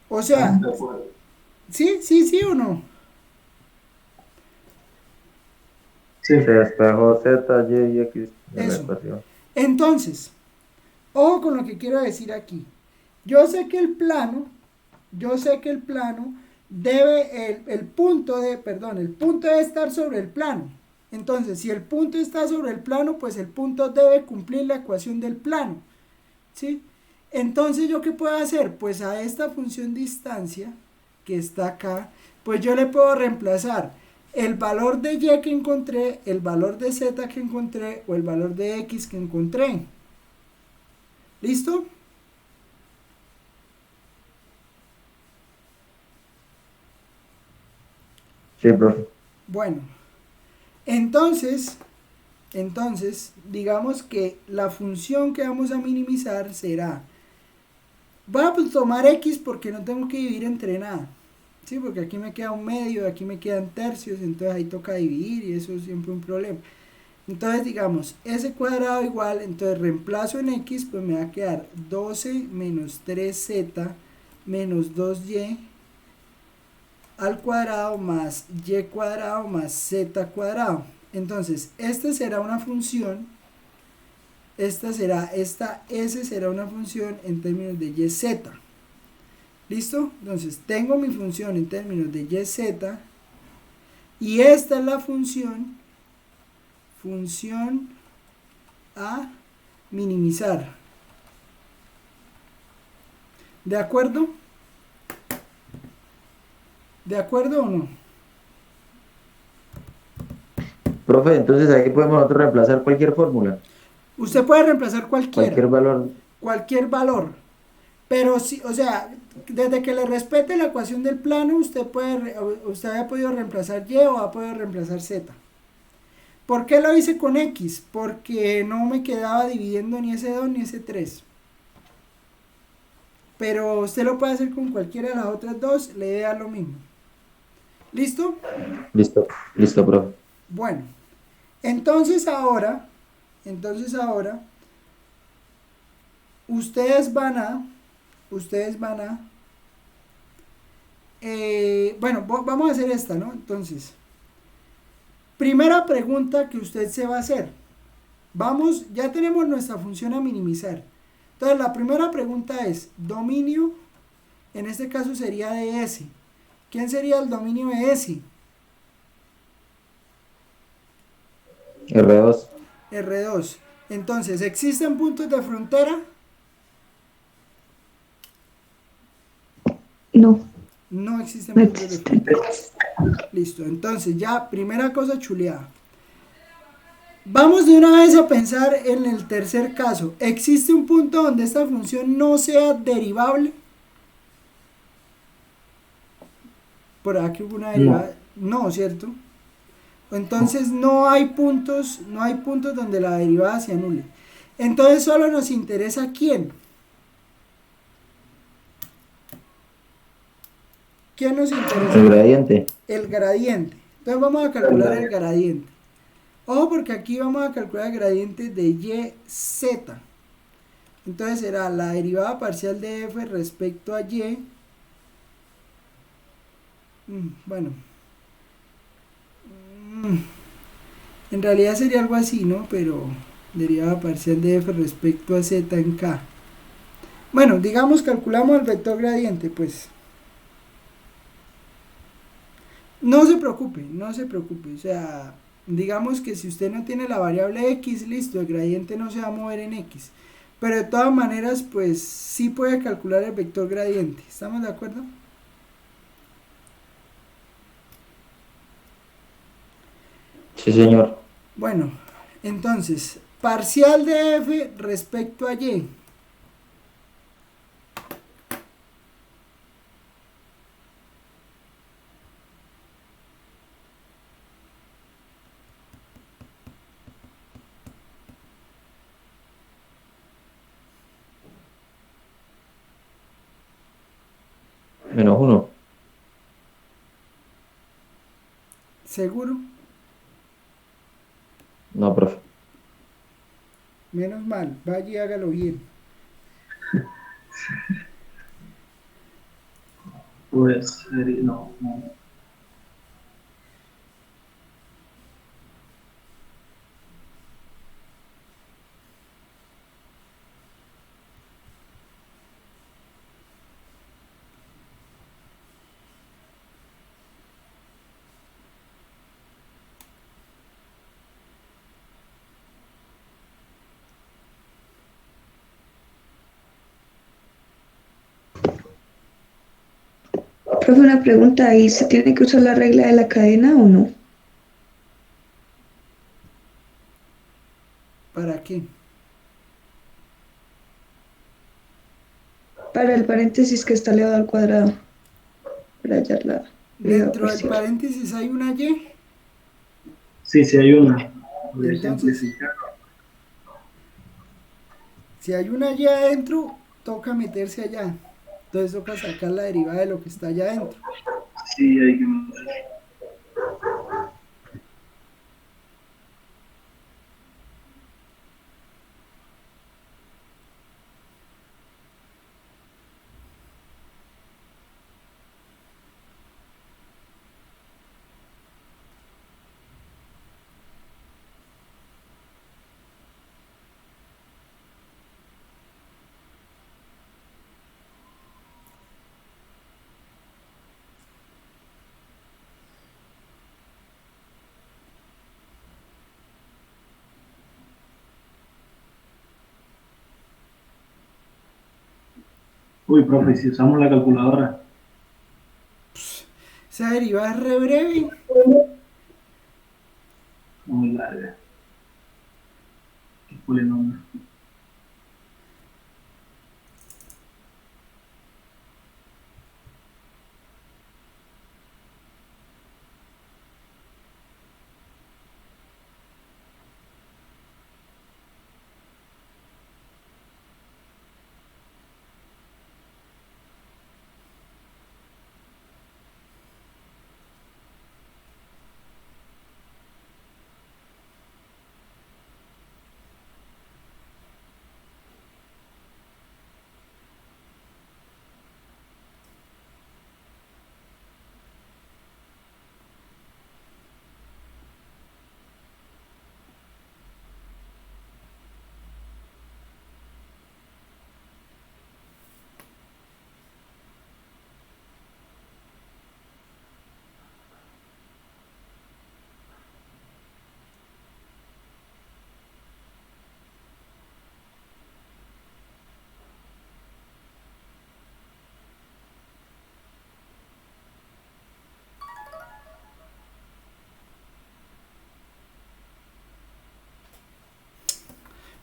[SPEAKER 1] O sea,
[SPEAKER 4] De acuerdo.
[SPEAKER 1] ¿sí o no?
[SPEAKER 4] Sí.
[SPEAKER 6] Se despejó Z, Y y X en la
[SPEAKER 1] Eso.
[SPEAKER 6] ecuación.
[SPEAKER 1] Entonces, ojo con lo que quiero decir aquí. Yo sé que el plano debe, el punto debe estar sobre el plano. Entonces, si el punto está sobre el plano, pues el punto debe cumplir la ecuación del plano. ¿Sí? Entonces, ¿yo qué puedo hacer? Pues a esta función distancia, que está acá, pues yo le puedo reemplazar el valor de y que encontré, el valor de z que encontré, o el valor de x que encontré. ¿Listo?
[SPEAKER 6] Sí, profe.
[SPEAKER 1] Bueno, entonces, digamos que la función que vamos a minimizar será, voy a tomar x porque no tengo que dividir entre nada, ¿sí? Porque aquí me queda un medio, aquí me quedan tercios, entonces ahí toca dividir y eso es siempre un problema. Entonces digamos, s cuadrado igual, entonces reemplazo en x, pues me va a quedar 12 menos 3z menos 2y al cuadrado más y cuadrado más z cuadrado. Entonces, esta será una función, s será una función en términos de yz. ¿Listo? Entonces, tengo mi función en términos de yz y esta es la función a minimizar. ¿De acuerdo? ¿De acuerdo o no?
[SPEAKER 6] Profe, entonces aquí podemos nosotros reemplazar cualquier fórmula,
[SPEAKER 1] Usted puede reemplazar cualquier
[SPEAKER 6] valor.
[SPEAKER 1] Pero sí, o sea, desde que le respete la ecuación del plano, usted ha podido reemplazar y o ha podido reemplazar z. ¿Por qué lo hice con x? Porque no me quedaba dividiendo ni S2 ni S3. Pero usted lo puede hacer con cualquiera de las otras dos, le da lo mismo. ¿Listo?
[SPEAKER 6] Listo, profe.
[SPEAKER 1] Bueno, entonces ahora, ustedes van a, bueno, vamos a hacer esta, ¿no? Entonces, primera pregunta que usted se va a hacer. Ya tenemos nuestra función a minimizar. Entonces, la primera pregunta es, dominio, en este caso sería de S. ¿Quién sería el dominio de S?
[SPEAKER 6] R2.
[SPEAKER 1] R2. Entonces, ¿existen puntos de frontera?
[SPEAKER 7] No,
[SPEAKER 1] No existen
[SPEAKER 7] no
[SPEAKER 1] puntos de
[SPEAKER 7] existen.
[SPEAKER 1] frontera. Listo, entonces ya, primera cosa chuleada. Vamos de una vez a pensar en el tercer caso. ¿Existe un punto donde esta función no sea derivable? Por aquí hubo una derivada. No, ¿cierto? Entonces no hay puntos donde la derivada se anule. Entonces solo nos interesa quién. ¿Quién nos interesa?
[SPEAKER 6] El gradiente.
[SPEAKER 1] El gradiente. Entonces vamos a calcular el gradiente. Ojo porque aquí vamos a calcular el gradiente de y, z. Entonces será la derivada parcial de f respecto a y. Bueno. En realidad sería algo así, ¿no? Pero derivada parcial de f respecto a z en k. Bueno, digamos calculamos el vector gradiente, pues. No se preocupe, no se preocupe. O sea, digamos que si usted no tiene la variable x, listo, el gradiente no se va a mover en x. Pero de todas maneras, pues sí puede calcular el vector gradiente. ¿Estamos de acuerdo?
[SPEAKER 6] Sí, señor.
[SPEAKER 1] Bueno, entonces, parcial de f respecto a y.
[SPEAKER 6] -1.
[SPEAKER 1] ¿Seguro?
[SPEAKER 6] No, profe.
[SPEAKER 1] Menos mal, vaya y hágalo bien.
[SPEAKER 4] Pues, no, no.
[SPEAKER 7] Profe, una pregunta ahí, ¿se tiene que usar la regla de la cadena o no?
[SPEAKER 1] ¿Para qué?
[SPEAKER 7] Para el paréntesis que está elevado al cuadrado, para hallar la derivada
[SPEAKER 1] Dentro del
[SPEAKER 7] parcial.
[SPEAKER 1] paréntesis hay una y.
[SPEAKER 4] Sí, sí hay una. Voy a
[SPEAKER 1] Entonces,
[SPEAKER 4] simplificar.
[SPEAKER 1] si hay una y adentro, toca meterse allá. Entonces toca sacar la derivada de lo que está allá adentro.
[SPEAKER 4] Sí, hay que. Uy, profe, si usamos la calculadora.
[SPEAKER 1] Esa derivada es re breve.
[SPEAKER 4] Muy larga. ¿Qué polinomio?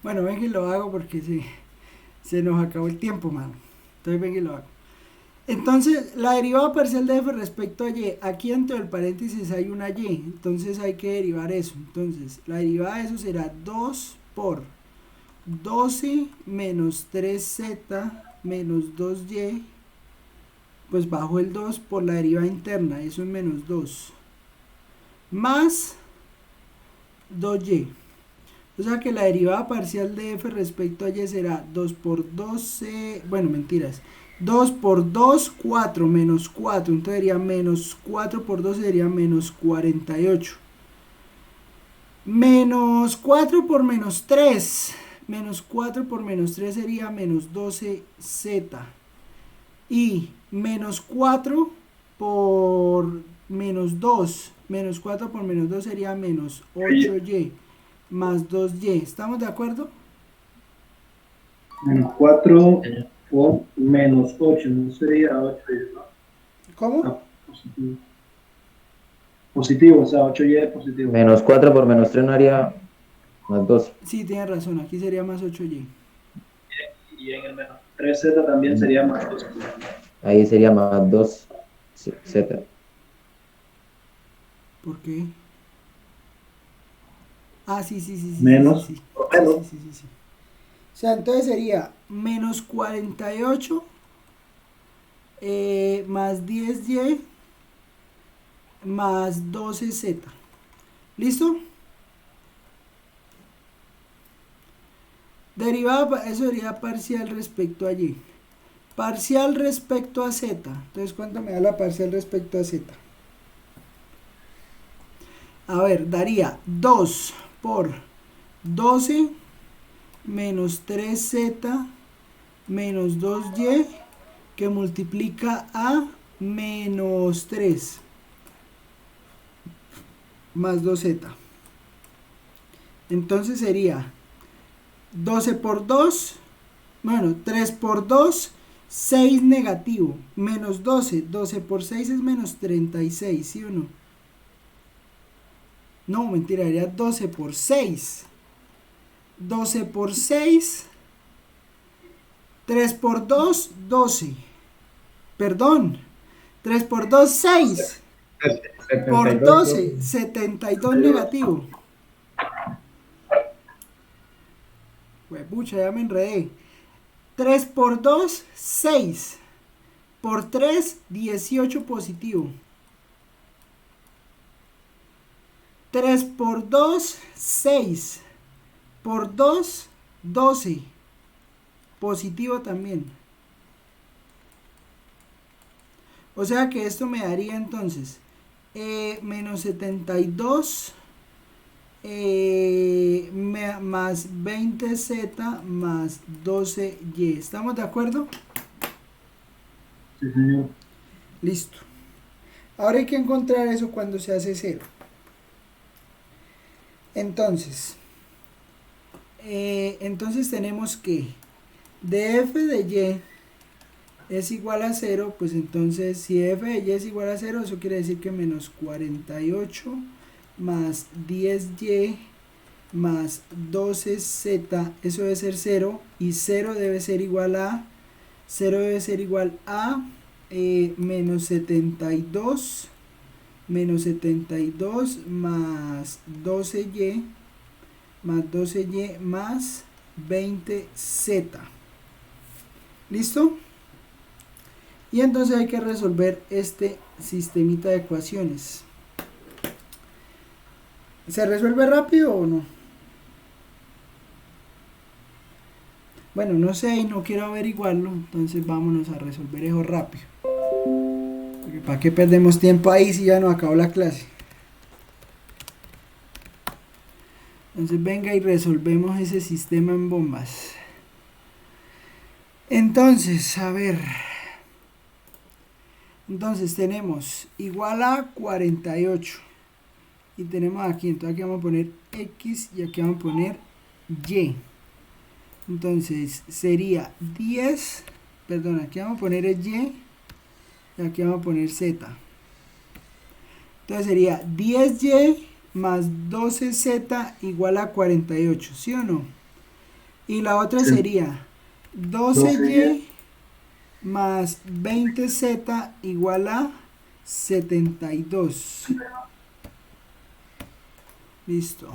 [SPEAKER 1] Bueno, venga y lo hago porque se nos acabó el tiempo, mano. Entonces venga y lo hago. Entonces, la derivada parcial de f respecto a y, aquí dentro del paréntesis hay una y, entonces hay que derivar eso. Entonces, la derivada de eso será 2 por 12 menos 3z menos 2y, pues bajo el 2 por la derivada interna, eso es menos 2, más 2y. O sea que la derivada parcial de f respecto a y será 2 por 12, bueno, mentiras, 2 por 2, 4, menos 4, entonces sería menos 4 por 2 sería menos 48. Menos 4 por menos 3, menos 4 por menos 3 sería menos 12z. Y menos 4 por menos 2, menos 4 por menos 2 sería menos 8y, más 2y. ¿Estamos de acuerdo?
[SPEAKER 4] Menos 4 por menos 8, no sería 8, ¿no?
[SPEAKER 1] ¿Cómo?
[SPEAKER 4] Ah, positivo. Positivo, o sea, 8y es positivo.
[SPEAKER 6] Menos 4 por menos 3 no haría más 12.
[SPEAKER 1] Sí, tiene razón, aquí sería más 8y.
[SPEAKER 4] Y en el menos 3z también sería más 2.
[SPEAKER 6] Ahí sería más 2 z.
[SPEAKER 1] ¿Por qué? Ah, sí.
[SPEAKER 4] Menos,
[SPEAKER 1] Sí.
[SPEAKER 4] por menos.
[SPEAKER 1] Sí. O sea, entonces sería menos 48 más 10y más 12z. ¿Listo? Derivada, eso sería parcial respecto a y. Parcial respecto a z. Entonces, ¿cuánto me da la parcial respecto a z? A ver, daría 2 por 12 menos 3z menos 2y que multiplica a menos 3 más 2z. Entonces sería 12 por 2, bueno, 3 por 2, 6 negativo, menos 12, 12 por 6 es menos 36, ¿sí o no? No, mentira, sería 12 por 6. 12 por 6, 3 por 2, 12. Perdón, 3 por 2, 6. Por 12, 72 negativo. Pucha, ya me enredé. 3 por 2, 6. Por 3, 18 positivo. 3 por 2, 6. Por 2, 12. Positivo también. O sea que esto me daría entonces menos 72 más 20z más 12y. ¿Estamos de acuerdo?
[SPEAKER 4] Sí, señor.
[SPEAKER 1] Listo. Ahora hay que encontrar eso cuando se hace 0. Entonces tenemos que df de y es igual a 0, pues entonces si f de y es igual a 0, eso quiere decir que menos 48 más 10y más 12z, eso debe ser 0, y 0 debe ser igual a menos 72 más 12y más 20z. ¿Listo? Y entonces hay que resolver este sistemita de ecuaciones. ¿Se resuelve rápido o no? Bueno, no sé y no quiero averiguarlo, entonces vámonos a resolver eso rápido. Porque ¿para qué perdemos tiempo ahí si ya nos acabó la clase? Entonces venga y resolvemos ese sistema en bombas. Entonces, a ver. Entonces tenemos igual a 48. Y tenemos aquí, entonces aquí vamos a poner X y aquí vamos a poner Y. Entonces sería 10, perdón, aquí vamos a poner Y y aquí vamos a poner Z. Entonces sería 10Y más 12Z igual a 48, ¿sí o no? Y la otra
[SPEAKER 4] Sí.
[SPEAKER 1] sería 12y más 20z igual a 72. Listo.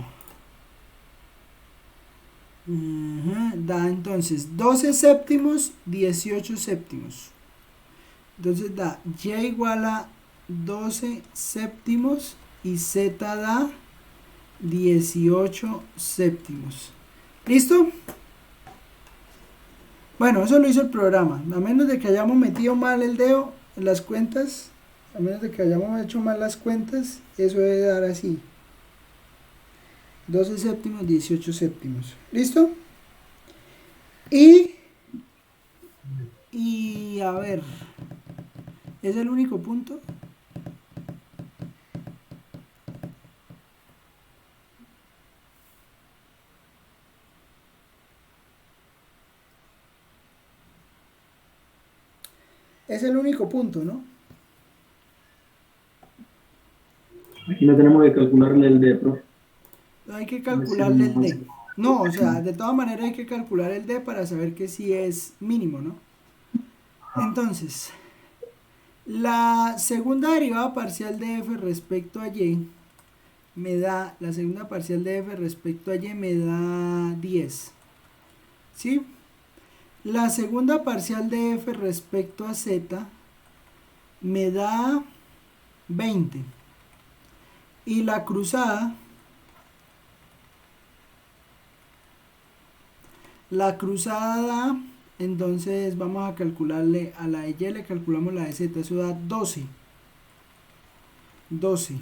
[SPEAKER 1] Da entonces 12 séptimos, 18 séptimos. Entonces da y igual a 12 séptimos y z da 18 séptimos. ¿Listo? Bueno, eso lo hizo el programa. A menos de que hayamos metido mal el dedo en las cuentas, a menos de que hayamos hecho mal las cuentas, eso debe dar así. 12 séptimos, 18 séptimos. ¿Listo? Y a ver, ¿es el único punto? Es el único punto, ¿no?
[SPEAKER 4] Aquí no tenemos que calcularle el D, profe.
[SPEAKER 1] No hay que calcularle el D. No, o sea, de todas maneras hay que calcular el D para saber que sí es mínimo, ¿no? Entonces, la segunda derivada parcial de f respecto a y me da, la segunda parcial de f respecto a y me da 10. ¿Sí? La segunda parcial de f respecto a z me da 20. Y la cruzada da, entonces vamos a calcularle a la de y, le calculamos la de z, eso da 12. 12.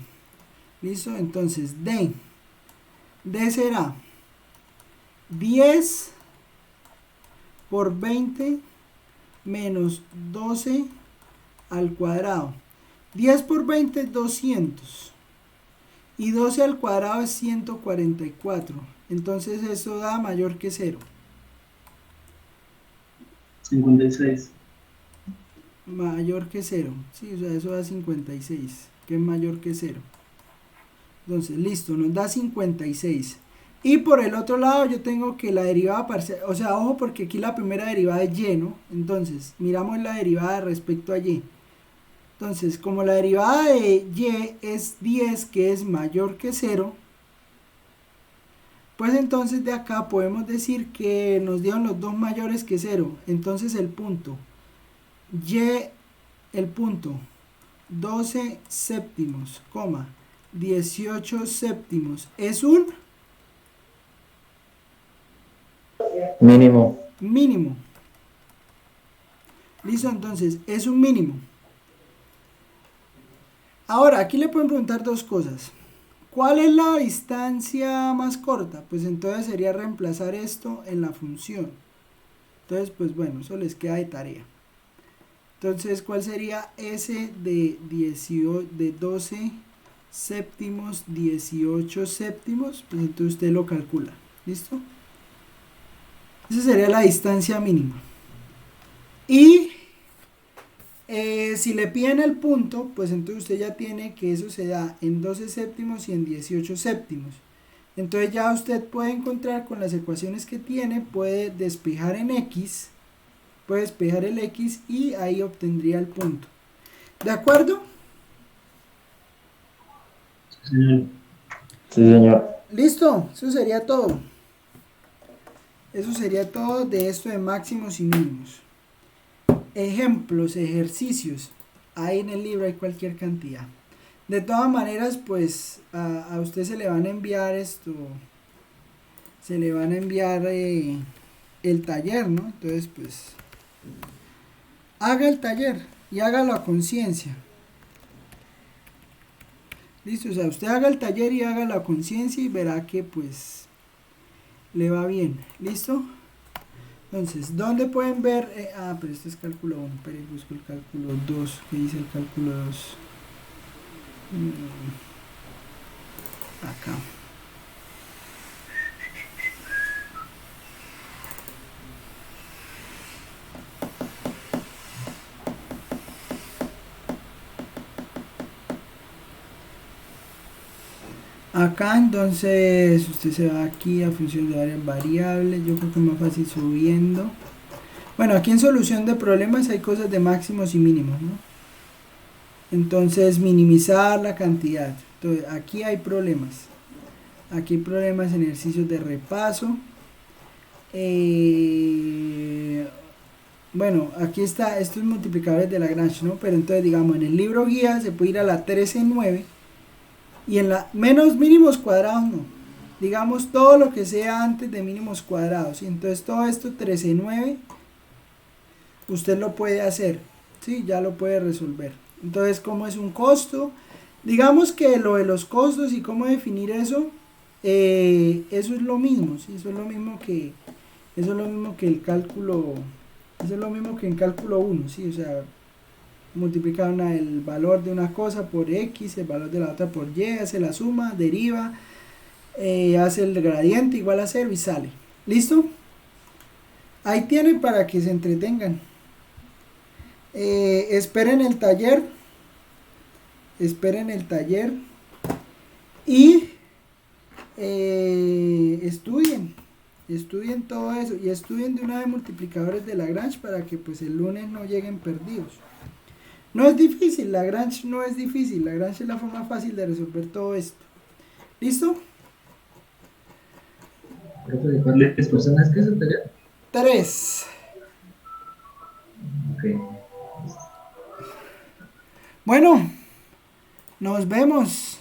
[SPEAKER 1] ¿Listo? Entonces D será 10 por 20 menos 12 al cuadrado. 10 por 20 es 200. Y 12 al cuadrado es 144. Entonces eso da mayor que 0.
[SPEAKER 4] 56.
[SPEAKER 1] Mayor que 0. Sí, o sea, eso da 56. Que es mayor que 0. Entonces, listo, nos da 56. Y por el otro lado yo tengo que la derivada parcial, o sea, ojo porque aquí la primera derivada es y, ¿no? Entonces, miramos la derivada respecto a y. Entonces, como la derivada de y es 10, que es mayor que 0, pues entonces de acá podemos decir que nos dieron los dos mayores que 0. Entonces el punto el punto 12 séptimos, 18 séptimos es un
[SPEAKER 6] Mínimo.
[SPEAKER 1] mínimo. Listo, entonces es un mínimo. Ahora, aquí le pueden preguntar dos cosas. ¿Cuál es la distancia más corta? Pues entonces sería reemplazar esto en la función. Entonces, pues bueno, eso les queda de tarea. Entonces, ¿cuál sería S de 12 séptimos, 18 séptimos? Pues entonces usted lo calcula. ¿Listo? Esa sería la distancia mínima. Y si le piden el punto, pues entonces usted ya tiene que eso se da en 12 séptimos y en 18 séptimos. Entonces ya usted puede encontrar con las ecuaciones que tiene, puede despejar en X, puede despejar el X y ahí obtendría el punto. ¿De acuerdo?
[SPEAKER 4] Sí, señor.
[SPEAKER 6] Sí, señor.
[SPEAKER 1] Listo, eso sería todo. Eso sería todo de esto de máximos y mínimos. Ejemplos, ejercicios. Ahí en el libro hay cualquier cantidad. De todas maneras, pues a usted se le van a enviar se le van a enviar el taller, ¿no? Entonces, pues haga el taller y hágalo a conciencia. Listo, o sea, usted haga el taller y hágalo a conciencia y verá que pues le va bien. ¿Listo? Entonces, ¿dónde pueden ver? Pero este es cálculo 1, pero busco el cálculo 2. ¿Qué dice el cálculo 2? Acá. Acá entonces usted se va aquí a función de varias variables. Yo creo que es más fácil subiendo. Bueno, aquí en solución de problemas hay cosas de máximos y mínimos, ¿no? Entonces minimizar la cantidad. Entonces aquí hay problemas. Aquí hay problemas en ejercicios de repaso. Bueno, aquí está estos multiplicadores de Lagrange, ¿no? Pero entonces digamos en el libro guía se puede ir a la 13,9 y en la menos mínimos cuadrados no. Digamos todo lo que sea antes de mínimos cuadrados. Y entonces todo esto 13,9 usted lo puede hacer, ¿sí? Ya lo puede resolver. Entonces, ¿cómo es un costo? Digamos que lo de los costos y cómo definir eso, eso es lo mismo, ¿sí? Eso es lo mismo que el cálculo, eso es lo mismo que en cálculo 1, ¿sí? O sea, multiplicar el valor de una cosa por x, el valor de la otra por y, hace la suma, deriva, hace el gradiente igual a 0 y sale. ¿Listo? Ahí tienen para que se entretengan. Esperen el taller. Esperen el taller. Y estudien. Estudien todo eso. Y estudien de una vez multiplicadores de Lagrange para que pues el lunes no lleguen perdidos. No es difícil, Lagrange no es difícil. Lagrange es la forma fácil de resolver todo esto. ¿Listo?
[SPEAKER 8] Profe, ¿de cuántas personas que se taller?
[SPEAKER 1] 3.
[SPEAKER 8] Ok.
[SPEAKER 1] Bueno, nos vemos.